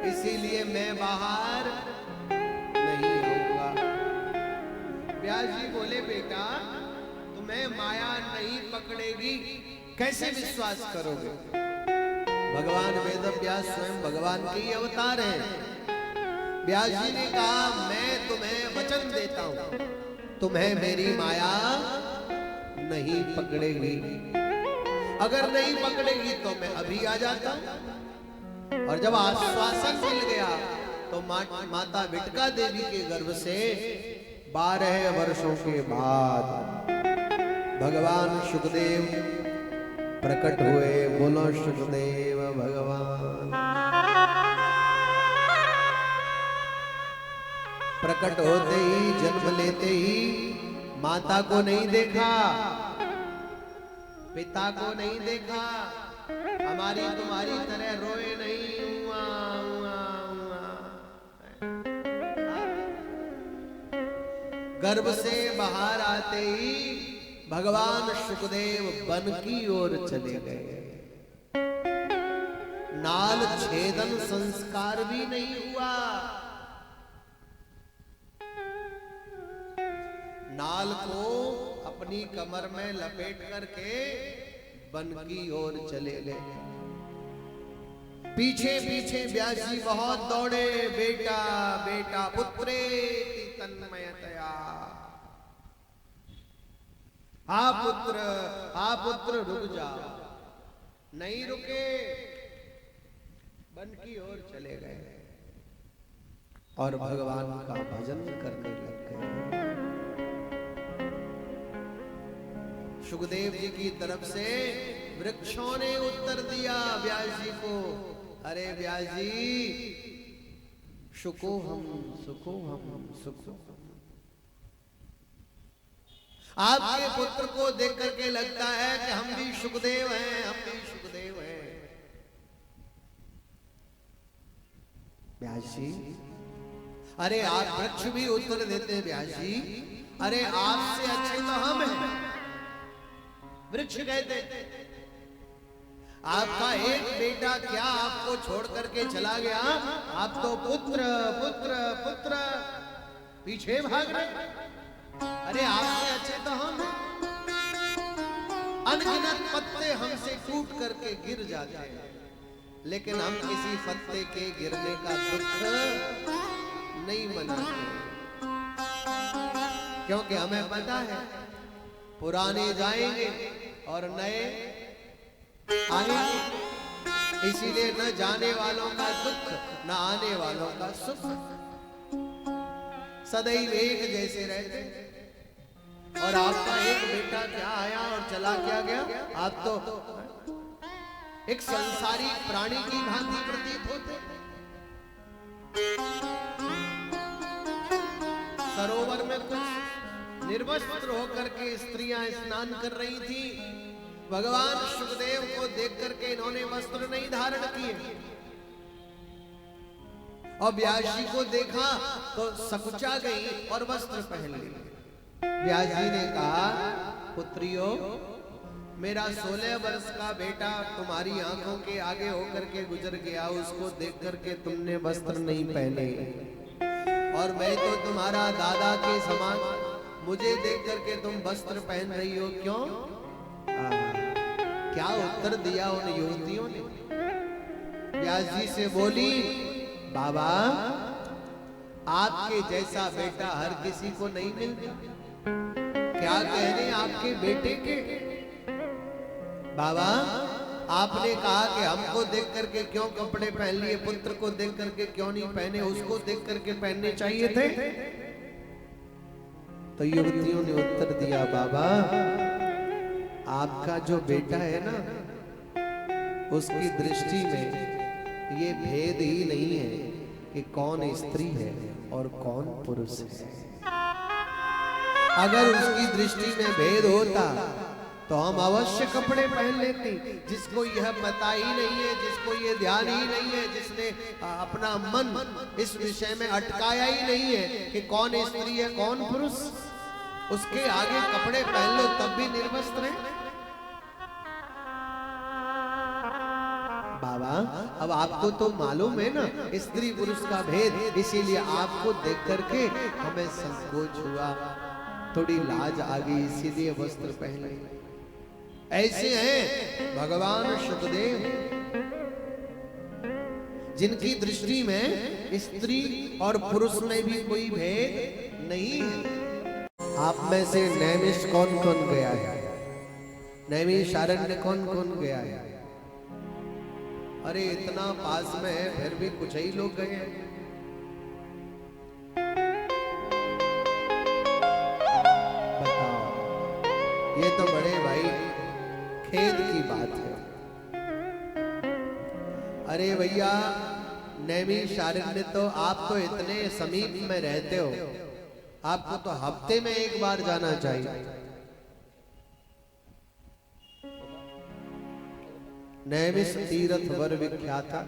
इसीलिए मैं बाहर नहीं आऊंगा। व्यास जी बोले बेटा तुम्हें माया नहीं पकड़ेगी, कैसे विश्वास करोगे? भगवान वेदव्यास स्वयं भगवान के ही अवतार हैं। व्यास जी ने कहा मैं तुम्हें वचन देता हूं, तुम्हें मेरी माया नहीं पकड़ेगी। अगर नहीं पकड़ेगी तो मैं अभी आ जाता। और जब आश्वासन मिल गया तो माता बिटका देवी के गर्भ से 12 वर्षों के बाद भगवान सुखदेव प्रकट हुए। बोलो सुखदेव भगवान। प्रकट होते ही जन्म लेते ही माता को नहीं देखा, पिता को नहीं देखा, हमारी तुम्हारी तरह रोए नहीं। उआ, उआ, उआ। गर्भ से बाहर आते ही भगवान सुखदेव वन की ओर चले गए। नाल छेदन संस्कार भी नहीं हुआ। नाल को अपनी कमर में लपेट करके वन की ओर चले गए। पीछे पीछे व्यास जी बहुत दौड़े। बेटा बेटा पुत्रेति तन्मयतया। हा पुत्र रुक जा। नहीं रुके, वन की ओर चले गए और भगवान का भजन करने लग गए। सुखदेव जी की तरफ से वृक्षों ने उत्तर दिया व्यास जी को, अरे व्यास जी सुखो हम सुखो हम सुखो। आपके पुत्र को देख करके लगता है कि हम भी सुखदेव हैं, हम भी सुखदेव हैं। व्यास जी, अरे आप वृक्ष भी उत्तर देते हैं व्यास जी, अरे आपसे अच्छे तो हम हैं। वृक्ष कहते आपका एक बेटा क्या आपको छोड़ करके चला गया, आप तो पुत्र पुत्र पुत्र पीछे भाग रहे। अरे आपसे अच्छे तो हम हैं। अनगिनत पत्ते हमसे टूट करके गिर जाते हैं, लेकिन हम किसी पत्ते के गिरने का दुख नहीं मनाते, क्योंकि हमें पता है पुराने जाएंगे और नए आएंगे। इसीलिए न जाने वालों का दुख, न आने वालों का सुख, सदैव एक जैसे रहते। और आपका एक बेटा क्या आया और चला क्या गया, आप तो एक संसारी प्राणी की भांति प्रतीत होते। सरोवर में कुछ निर्वस्त्र होकर के स्त्रियां स्नान कर रही थी। भगवान सुखदेव को देख करके इन्होंने वस्त्र नहीं धारण किए, और व्यास जी को देखा तो सकुचा गई और वस्त्र पहन ली। व्यास जी ने कहा, पुत्रियों, मेरा 16 वर्ष का बेटा तुम्हारी आंखों के आगे होकर के गुजर गया, उसको देख करके तुमने वस्त्र नहीं पहने, और मैं तो तुम्हारा दादा के समान, मुझे देख करके तुम वस्त्र पहन रही हो, क्यों? क्या उत्तर दिया उन युवतियों ने? व्यास जी से बोली, बाबा, आपके जैसा बेटा हर किसी को नहीं मिलता। क्या कहने आपके बेटे के? बाबा, आपने कहा कि हमको देख करके क्यों कपड़े पहन लिए, पुत्र को देख करके क्यों नहीं पहने, उसको देख करके पहनने चाहिए थे। तो युवतियों ने उत्तर दिया, बाबा, आपका जो बेटा है ना, उसकी दृष्टि में ये भेद ही नहीं है कि कौन स्त्री है और कौन पुरुष है। अगर उसकी दृष्टि में भेद होता तो हम अवश्य कपड़े पहन लेते। जिसको यह पता ही नहीं है, जिसको ये ध्यान ही नहीं है, जिसने अपना मन इस विषय में अटकाया ही नहीं है कि कौन स्त्री है कौन पुरुष, उसके आगे कपड़े पहन लो तब भी निर्वस्त्र है। बाबा, अब आपको तो मालूम है ना स्त्री पुरुष का भेद, इसीलिए आपको देख करके हमें संकोच हुआ, थोड़ी लाज आ गई, इसीलिए वस्त्र पहने। ऐसे हैं भगवान सुखदेव, जिनकी दृष्टि में स्त्री और पुरुष में भी कोई भेद नहीं है। आप में से नैमिष कौन कौन गया है? नैमिषारण्य कौन कौन गया है? अरे इतना पास में है, फिर भी कुछ ही लोग गए हैं। बताओ, ये तो बड़े भाई खेद की बात है। अरे भैया, नैमिषारण्य तो आप तो इतने समीप में रहते हो, आपको तो हफ्ते में एक बार जाना चाहिए। नैमिष तीर्थ वर विख्याता,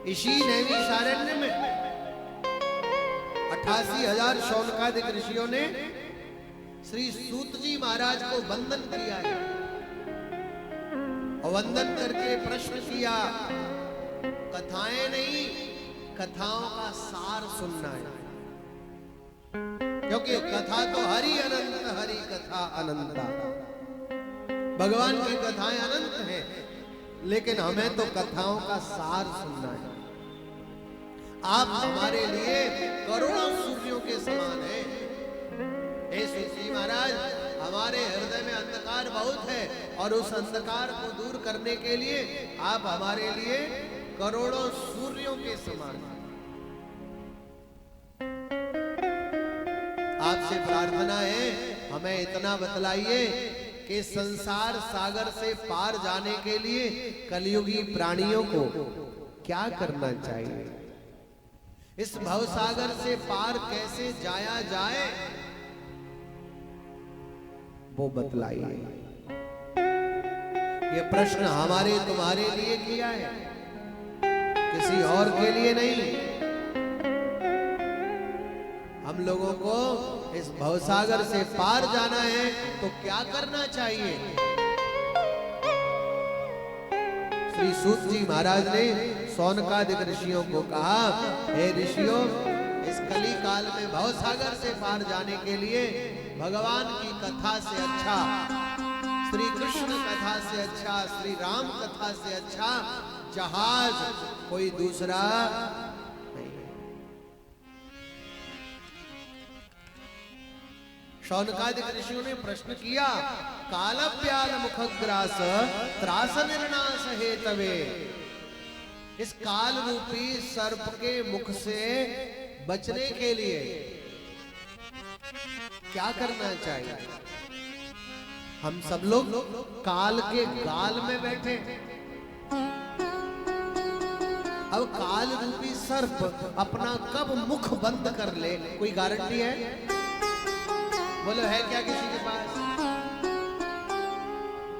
इसी नैमिषारण्य में 88,000 शौनकादिक ऋषियों ने श्री सूत जी महाराज को वंदन किया है, और वंदन करके प्रश्न किया, कथाएं नहीं कथाओं का सार सुनना है, क्योंकि कथा तो हरि अनंत, हरि कथा अनंता। भगवान की कथाएं अनंत हैं, लेकिन हमें तो कथाओं का सार सुनना है। आप हमारे लिए करोड़ों सूर्यों के समान हैं। हे सूत महाराज, हमारे हृदय में अंधकार बहुत है, और उस अंधकार को दूर करने के लिए आप हमारे लिए करोड़ों सूर्यों के समान हैं। आपसे प्रार्थना है, हमें इतना बतलाइए कि संसार सागर से पार जाने के लिए कलयुगी प्राणियों को क्या करना चाहिए, इस भवसागर से पार कैसे जाया जाए, वो बतलाइए। ये प्रश्न हमारे तुम्हारे लिए किया है, किसी और के लिए नहीं। हम लोगों को इस भवसागर से पार जाना है तो क्या करना चाहिए? श्री सूत जी महाराज ने शौनकादिक ऋषियों को कहा, हे ऋषियों, इस कली काल में भवसागर से पार जाने के लिए भगवान की कथा से अच्छा श्री कृष्ण कथा से अच्छा, श्री राम कथा से अच्छा जहाज कोई दूसरा नहीं। शौनकादिक ऋषियों ने प्रश्न किया, कालव्याल मुखग्रास त्रास निर्नाश हेतवे, इस काल रूपी सर्प के मुख से बचने के लिए क्या करना चाहिए? हम सब लोग काल के गाल में बैठे। अब काल रूपी सर्प अपना कब मुख बंद कर ले, कोई गारंटी है? बोलो है क्या किसी के पास?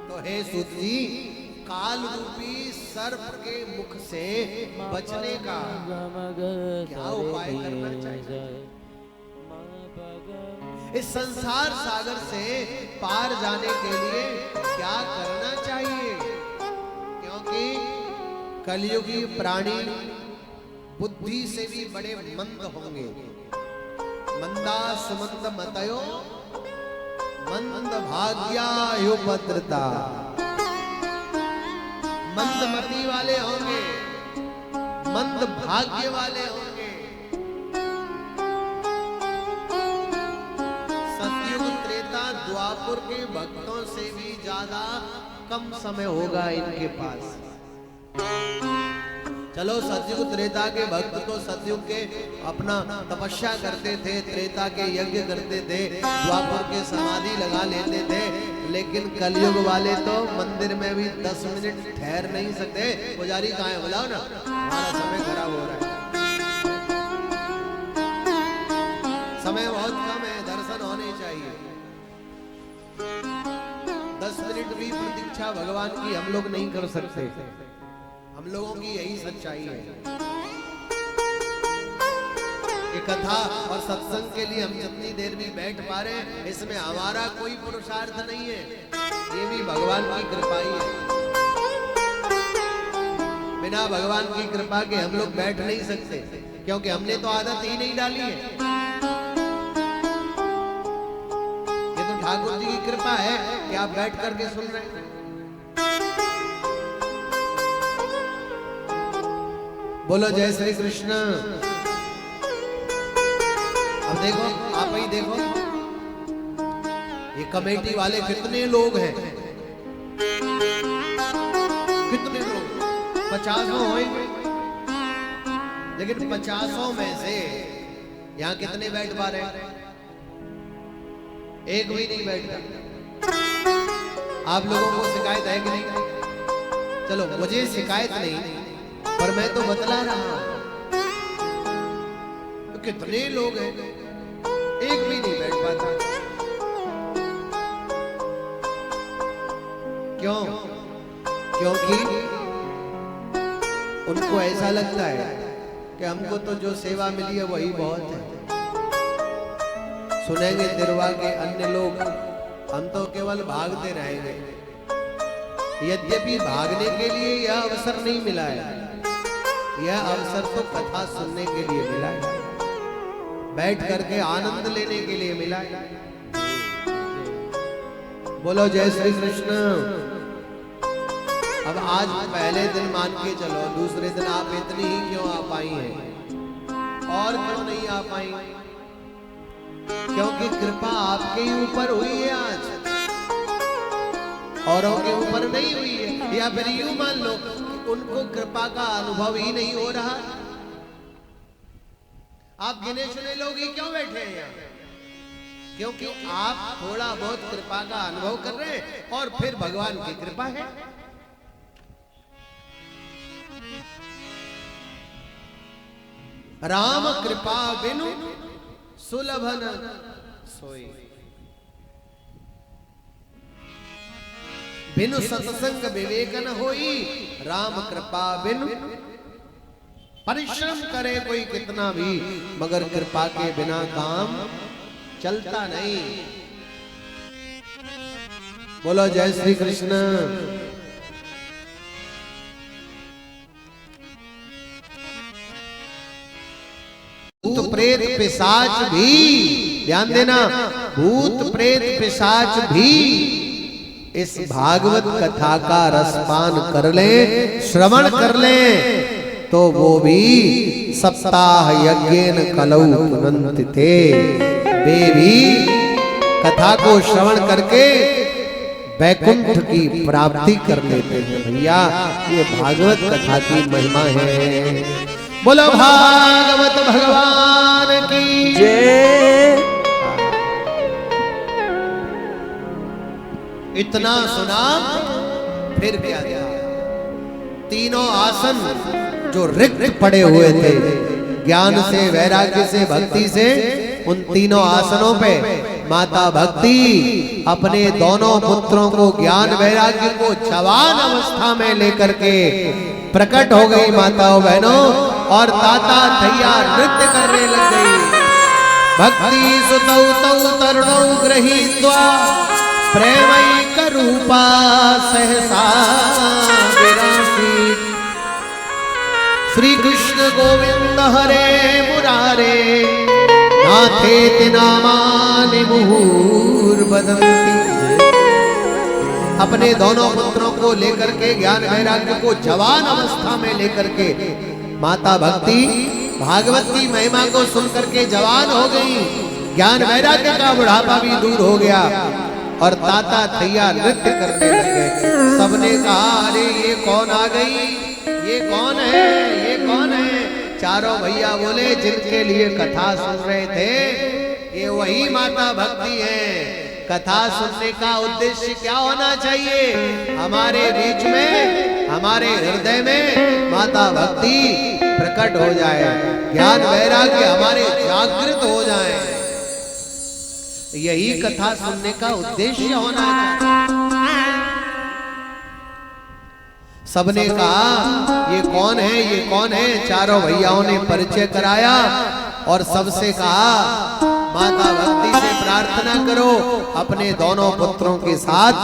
तो हे सूत जी, काल रूपी सर्प के मुख से बचने का क्या उपाय करना चाहिए? इस संसार सागर से पार जाने के लिए क्या करना चाहिए? क्योंकि कलयुगी प्राणी बुद्धि से भी बड़े मंद होंगे। मंदा सुमंद मतयो मंद भाग्यायुपद्रता, मंदमती वाले होंगे, मंद भाग्य वाले होंगे। सतयुग त्रेता द्वापर के भक्तों से भी ज्यादा कम समय होगा इनके पास। चलो सतयुग त्रेता के भक्त तो सतयुग के अपना तपस्या करते थे, त्रेता के यज्ञ करते थे, द्वापर के समाधि लगा लेते थे, लेकिन कलयुग वाले तो मंदिर में भी 10 मिनट ठहर नहीं सकते। पुजारी कहाँ है? बुलाओ ना, हमारा समय खराब हो रहा है। समय बहुत कम है, दर्शन होने चाहिए। 10 मिनट भी प्रतीक्षा भगवान की हम लोग नहीं कर सकते। हम लोगों की यही सच्चाई है। ये कथा और सत्संग के लिए हम जितनी देर भी बैठ पा रहे हैं, इसमें हमारा कोई पुरुषार्थ नहीं है, ये भी भगवान की कृपा ही है। बिना भगवान की कृपा के हम लोग बैठ नहीं सकते, क्योंकि हमने तो आदत ही नहीं डाली है। ये तो ठाकुर जी की कृपा है कि आप बैठ करके सुन रहे हैं। बोलो जय श्री कृष्ण। अब देखो, आप ही देखो, ये कमेटी वाले कितने लोग हैं, कितने लोग, 50 होंगे, लेकिन 50 में से यहां कितने बैठ पा रहे हैं? एक भी नहीं बैठता। आप लोगों को शिकायत है कि नहीं? चलो, मुझे शिकायत नहीं, पर मैं तो बतला रहा हूं। तो कितने लोग हैं, एक भी नहीं बैठ पाता। क्यों? क्योंकि उनको ऐसा लगता है कि हमको तो जो सेवा मिली है वही बहुत है। सुनेंगे तिरवा के अन्य लोग, हम तो केवल भागते रहेंगे। यद्यपि भागने के लिए यह अवसर नहीं मिला है, यह अवसर तो कथा सुनने के लिए मिला है, बैठ करके आनंद लेने के लिए मिला है। बोलो जय श्री कृष्ण। अब आज पहले दिन मान के चलो, दूसरे दिन आप इतनी ही क्यों आ पाई हैं? और क्यों नहीं आ पाई? क्योंकि कृपा आपके ही ऊपर हुई है आज, औरों के ऊपर नहीं हुई है। या फिर यूं मान लो, उनको कृपा का अनुभव ही नहीं हो रहा। आप गिने चुने लोग ही क्यों बैठे हैं यहाँ? क्योंकि आप थोड़ा बहुत कृपा का अनुभव कर रहे हैं, और फिर भगवान की कृपा है। राम कृपा बिनु सुलभन सोई, बिनु सत्संग विवेकन होई, राम कृपा बिनु। परिश्रम करे कोई कितना भी, मगर कृपा के बिना काम चलता नहीं। बोलो जय श्री कृष्ण। भूत प्रेत पिशाच भी, ध्यान देना, भूत प्रेत पिशाच भी इस भागवत कथा का रसपान कर ले, श्रवण कर ले, तो वो भी सप्ताह यज्ञेन कलौ पुनन्ति ते, वे भी कथा को श्रवण करके वैकुंठ की प्राप्ति कर लेते हैं। भैया ये भागवत कथा की महिमा है। बोलो भागवत भगवान की जय। इतना सुना, फिर क्या था? तीनों आसन जो रिक्त पड़े हुए थे, ज्ञान से, वैराग्य से, भक्ति से, उन तीनों आसनों पे माता भक्ति अपने दोनों पुत्रों को ज्ञान वैराग्य को जवान अवस्था में लेकर के प्रकट हो गई माताओं बहनों, और ताता थैया नृत्य करने लग गई। भक्ति सुतौ तौ तरुणौ गृहीत्वा प्रेमैक रूपा सहसा विरासीत्। श्री कृष्ण गोविंद हरे मुरारे नाथेति नामानि मुहुर्वदन्ति। अपने दोनों पुत्रों को लेकर के, ज्ञान वैराग्य को जवान अवस्था में लेकर के माता भक्ति भागवत की महिमा को सुनकर के जवान हो गई। ज्ञान वैराग्य का बुढ़ापा भी दूर हो गया और ताता थैया नृत्य करने लगे। सबने कहा, अरे ये कौन आ गई, ये कौन है, ये कौन है? चारों भैया बोले, जिनके लिए कथा सुन रहे थे ये वही माता भक्ति है। कथा सुनने का उद्देश्य क्या होना चाहिए? हमारे बीच में, हमारे हृदय में माता भक्ति प्रकट हो जाए, ज्ञान वैराग्य हमारे जागृत हो जाए, यही कथा सुनने का उद्देश्य होना चाहिए। सबने कहा, ये कौन है, ये कौन है? चारों भैयाओं ने परिचय कराया और सबसे कहा, माता भक्ति से प्रार्थना करो अपने दोनों पुत्रों के साथ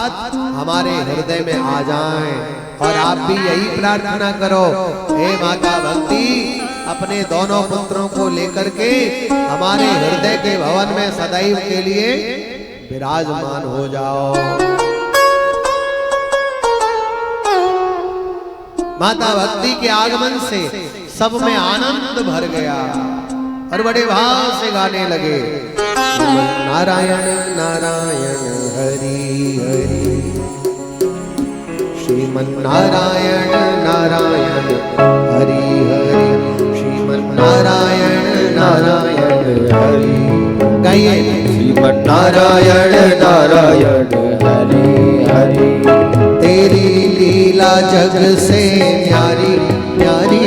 हमारे हृदय में आ जाएं। और आप भी यही प्रार्थना करो, हे माता भक्ति अपने दोनों पुत्रों को लेकर के हमारे हृदय के भवन में सदैव के लिए विराजमान हो जाओ। माता भक्ति के आगमन से सब में आनंद भर गया और बड़े भाव से गाने लगे, नारायण नारायण हरि हरि, श्रीमन नारायण नारायण हरि हरि, श्रीमन नारायण नारायण हरि। गाइए, श्रीमन नारायण नारायण हरि हरि, तेरी लीला जग से न्यारी न्यारी,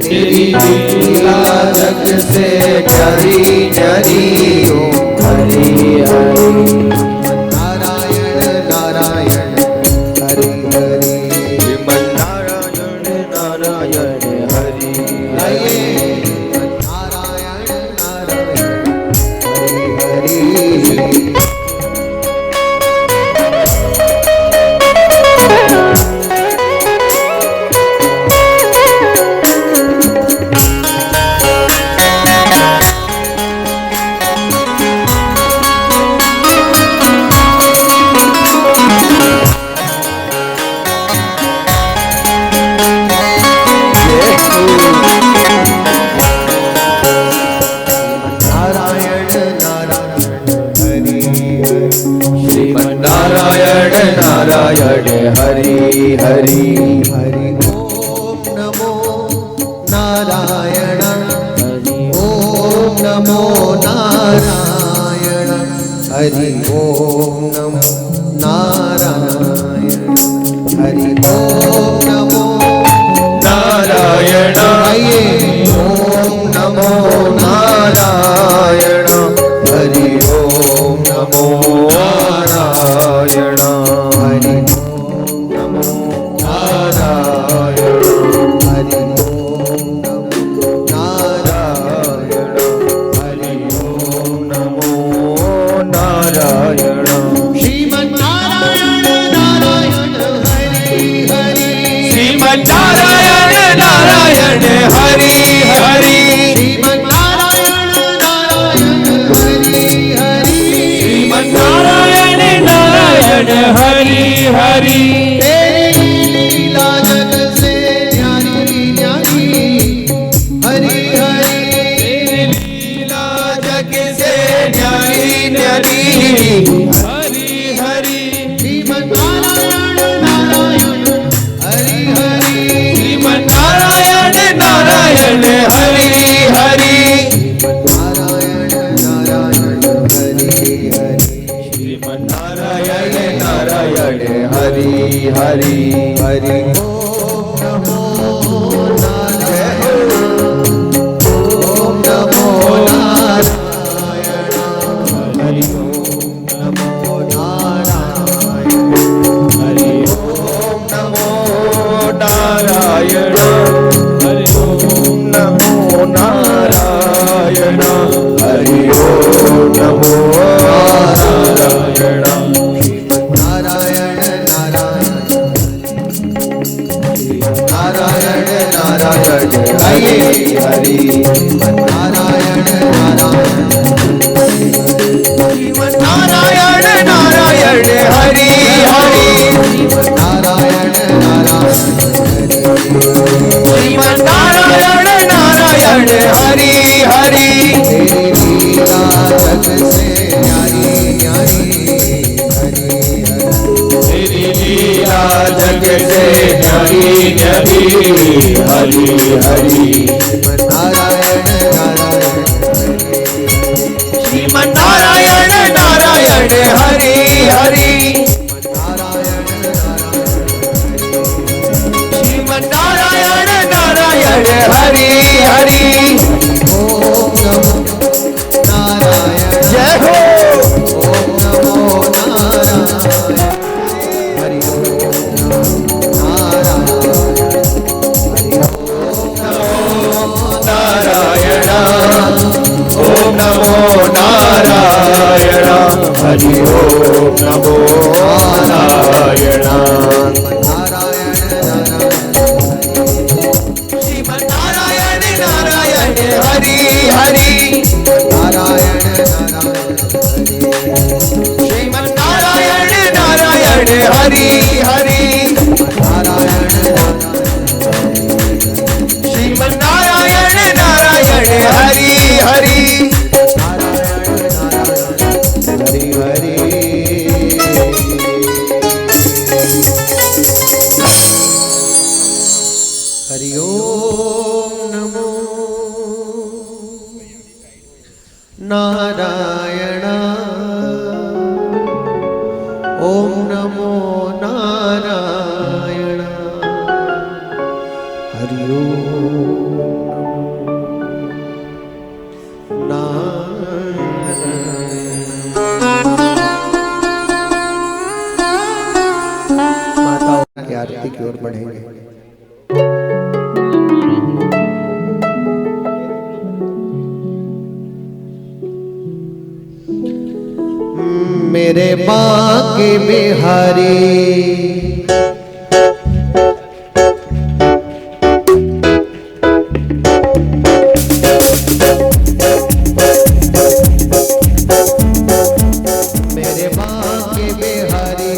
तेरी लीला जग से न्यारी न्यारी, ओम हरि हरि। नारायण नारायण हरि हरि, श्रीमन नारायण नारायण हरि गाइए, नारायण नारायण हरि हरि। नारायण हरि हरि, हरि ओम नमो नारायण, ओम नमो नारायण, हरि ओम नमो नारायण, हरि ओम नमो नारायण, ओम नमो नारायण, हरि ओम नमो नारायण, हरि नमो नारायण, हरि ओम नमो नारायण, हरि ओम नमो नारायण। श्रीमन नारायण नारायण हरि हरि, श्रीमन नारायण नारायण हरि हरि, श्रीमन नारायण नारायण हरि हरि, श्रीमन नारायण नारायण हरि हरि तेरी लीला जग से न्यारी न्यारी हरि हरि तेरी लीला जग से न्यारी न्यारी हरि हरि श्रीमन नारायण नारायण हरि हरि श्रीमन नारायण नारायण हरि हरि नारायण नारायण हरि हरि श्रीमन नारायण नारायण हरि हरि हरि ओम नमो नारायण ओम नमो नारायण हरि नमो नारायण हरि ओम नमो नारायण हरि ओम नमो नारायण हरि ओम नमो नारायण नारायण नारायण नारायण नारायण हरि हरि नारायण नारायण श्रीमन नारायण नारायण हरि हरि नारायण नारायण श्रीमन नारायण नारायण हरि हरि तेरी लीला जग से न्यारी न्यारी हरि हरि तेरी लीला जग से न्यारी न्यारी हरि हरि नारायण नारायण श्रीमन नारायण नारायण हरि हरि नारायण श्रीमन नारायण नारायण हरि हरि ओम नमो नारायण जय हो ओम नमो नारायण हरि ओम नारायण हरि नारायण ओम नमो नारायण हरि ओम नमो नारायण नारायण श्रीमन नारायण नारायण हरि हरि नारायण नारायण श्रीमन नारायण नारायण हरि हरि नारायण श्रीमन नारायण नारायण हरि हरि हरि हरि हरि ओम नमो नारायण ओम नमो नारायण हरि ओम माताओं की आरती की ओर बढ़ेंगे। मेरे बांके बिहारी मेरे बांके बिहारी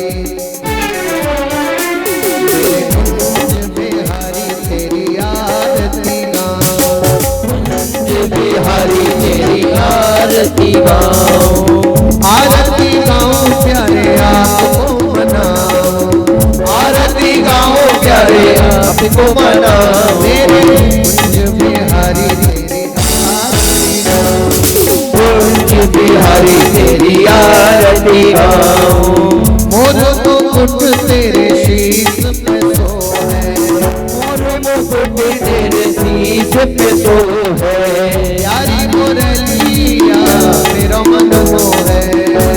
मेरे कुंज बिहारी तेरी आरती गाऊं बिहारी तेरी आरती गाऊं आरती गाऊं प्यारे आपको मनाऊं आरती गाऊं प्यारे आपको मनाऊं मेरे कुंज बिहारी तेरी आरती गाऊं कुंज बिहारी तेरी आरती गाऊं मोर मुकुट तेरे शीश पे सो है मोर मुकुट तेरे शीश पे सो है प्यारी मुरलिया मेरो मन मोहे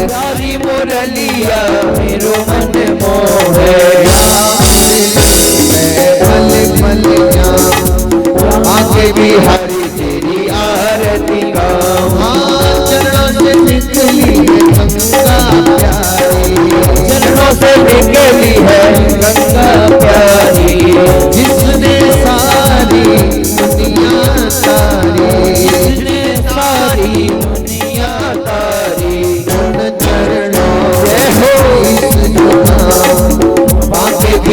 प्यारी मुरलिया मेरो मन मोहे पल पल आके बिहारी तेरी आरती गाऊं चरणों से निकली है गंगा प्यारी चरणों से निकली है गंगा प्यारी जिसने सारी दुनिया सारी